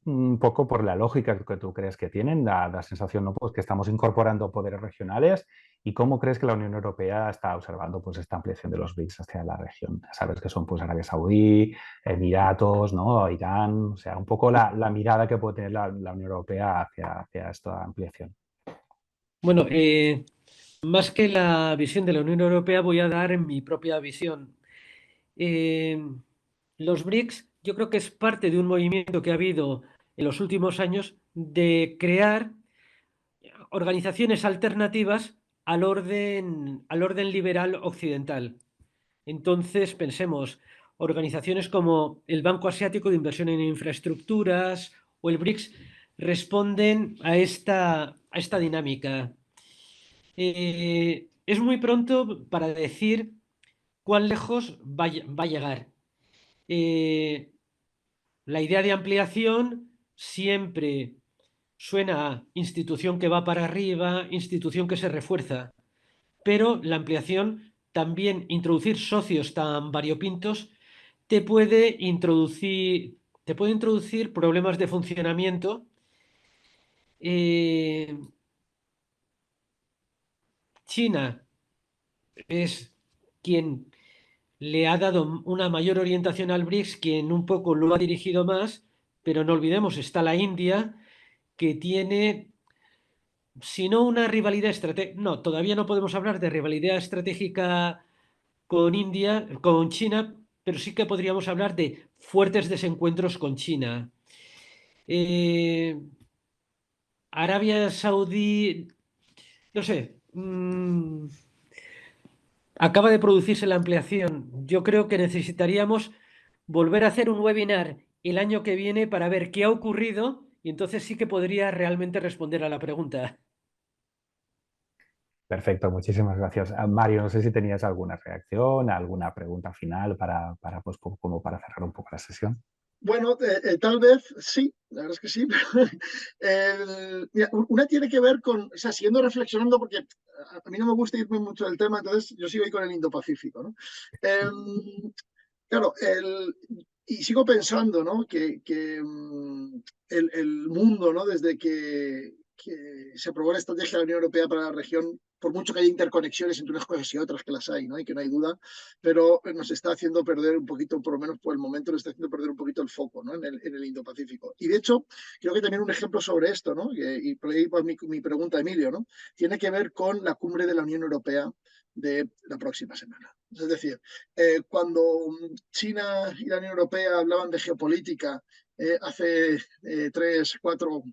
un poco por la lógica que tú crees que tienen, la sensación, ¿no? Pues que estamos incorporando poderes regionales, y cómo crees que la Unión Europea está observando pues esta ampliación de los BRICS hacia la región. Sabes que son pues Arabia Saudí, Emiratos, ¿no? Irán, o sea, un poco la mirada que puede tener la Unión Europea hacia esta ampliación. Bueno, más que la visión de la Unión Europea, voy a dar mi propia visión. Los BRICS, yo creo que es parte de un movimiento que ha habido en los últimos años de crear organizaciones alternativas al orden liberal occidental. Entonces, pensemos, organizaciones como el Banco Asiático de Inversión en Infraestructuras o el BRICS responden a esta dinámica. Es muy pronto para decir cuán lejos va a llegar. La idea de ampliación siempre suena a institución que va para arriba, institución que se refuerza, pero la ampliación, también introducir socios tan variopintos, te puede introducir problemas de funcionamiento. China es quien le ha dado una mayor orientación al BRICS, quien un poco lo ha dirigido más, pero no olvidemos, está la India, que tiene, si no una rivalidad estratégica, no, todavía no podemos hablar de rivalidad estratégica con China, pero sí que podríamos hablar de fuertes desencuentros con China. Arabia Saudí, no sé, acaba de producirse la ampliación. Yo creo que necesitaríamos volver a hacer un webinar el año que viene para ver qué ha ocurrido y entonces sí que podría realmente responder a la pregunta. Perfecto, muchísimas gracias. Mario, no sé si tenías alguna reacción, alguna pregunta final pues, como para cerrar un poco la sesión. Bueno, tal vez sí, la verdad es que sí. Mira, una tiene que ver con, o sea, siguiendo reflexionando, porque a mí no me gusta irme mucho del tema, entonces yo sigo ahí con el Indo-Pacífico, ¿no? Claro, y sigo pensando, ¿no? Que el mundo, ¿no? Desde que se aprobó la estrategia de la Unión Europea para la región, por mucho que haya interconexiones entre unas cosas y otras, que las hay, ¿no? Y que no hay duda, pero nos está haciendo perder un poquito, por lo menos por el momento, nos está haciendo perder un poquito el foco, ¿no? En el Indo-Pacífico. Y de hecho, creo que también un ejemplo sobre esto, ¿no? Y por ahí mi pregunta, Emilio, ¿no? Tiene que ver con la cumbre de la Unión Europea de la próxima semana. Es decir, cuando China y la Unión Europea hablaban de geopolítica hace 4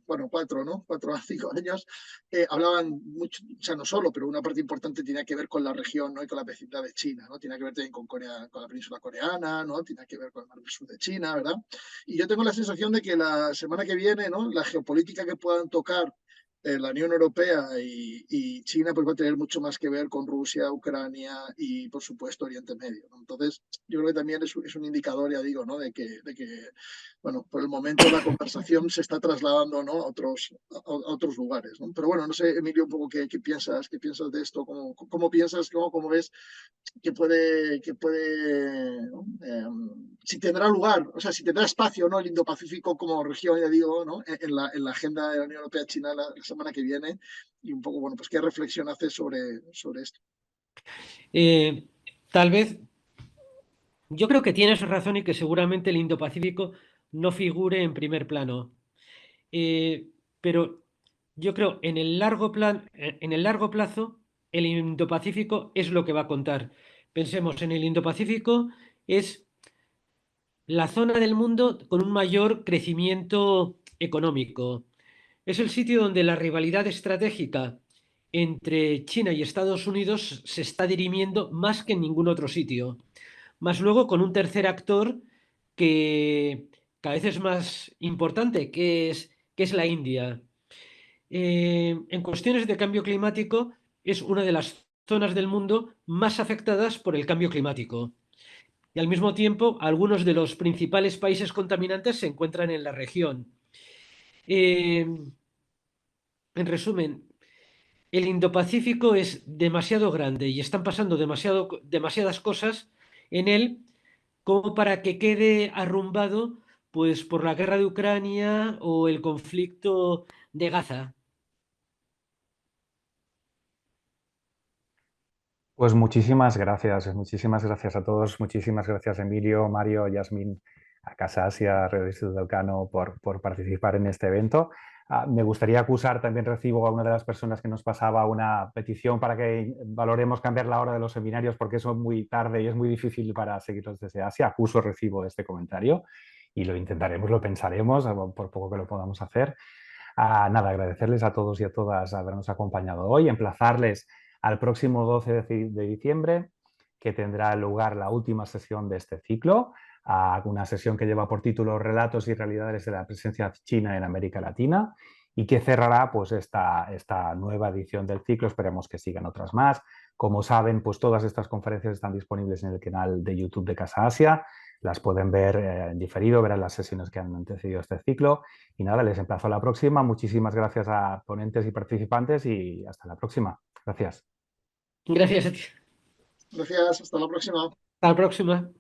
a 5 años, hablaban mucho, o sea, no solo, pero una parte importante tenía que ver con la región, ¿no? Y con la vecindad de China, ¿no? Tiene que ver también con Corea, con la península coreana, ¿no? Tiene que ver con el mar del sur de China, ¿verdad? Y yo tengo la sensación de que la semana que viene, ¿no? La geopolítica que puedan tocar la Unión Europea y China pues va a tener mucho más que ver con Rusia, Ucrania y por supuesto Oriente Medio, ¿no? Entonces yo creo que también es un indicador, ya digo, ¿no? de que bueno, por el momento la conversación se está trasladando, ¿no? a otros lugares, ¿no? Pero bueno, no sé, Emilio, un poco qué piensas de esto, cómo piensas, cómo ves que puede ¿no? Si tendrá lugar, o sea, si tendrá espacio, ¿no? El Indo-Pacífico como región, ya digo, ¿no? en la agenda de la Unión Europea-China la semana que viene, y un poco, bueno, pues qué reflexión haces sobre esto. Tal vez, yo creo que tienes razón y que seguramente el Indo-Pacífico no figure en primer plano. Pero yo creo en el largo plazo, el Indo-Pacífico es lo que va a contar. Pensemos en el Indo-Pacífico, es la zona del mundo con un mayor crecimiento económico. Es el sitio donde la rivalidad estratégica entre China y Estados Unidos se está dirimiendo más que en ningún otro sitio. Más luego con un tercer actor que cada vez es más importante, que es la India. En cuestiones de cambio climático, es una de las zonas del mundo más afectadas por el cambio climático. Y al mismo tiempo, algunos de los principales países contaminantes se encuentran en la región. En resumen, el Indo-Pacífico es demasiado grande y están pasando demasiadas cosas en él como para que quede arrumbado pues, por la guerra de Ucrania o el conflicto de Gaza. Pues muchísimas gracias a todos, muchísimas gracias Emilio, Mario, Yasmín, a Casa Asia, Radio Instituto Elcano por participar en este evento. Me gustaría acusar, también recibo a una de las personas que nos pasaba una petición para que valoremos cambiar la hora de los seminarios porque es muy tarde y es muy difícil para seguirlos desde Asia. Recibo este comentario y lo intentaremos, lo pensaremos, por poco que lo podamos hacer. Nada, agradecerles a todos y a todas habernos acompañado hoy, emplazarles al próximo 12 de diciembre, que tendrá lugar la última sesión de este ciclo, una sesión que lleva por título Relatos y realidades de la presencia china en América Latina y que cerrará pues, esta nueva edición del ciclo. Esperemos que sigan otras más, Como saben, pues todas estas conferencias están disponibles en el canal de YouTube de Casa Asia. Las pueden ver en diferido, verán las sesiones que han antecedido este ciclo. Y nada, les emplazo a la próxima. Muchísimas gracias a ponentes y participantes y hasta la próxima. Gracias. Gracias a ti. Gracias, hasta la próxima. Hasta la próxima.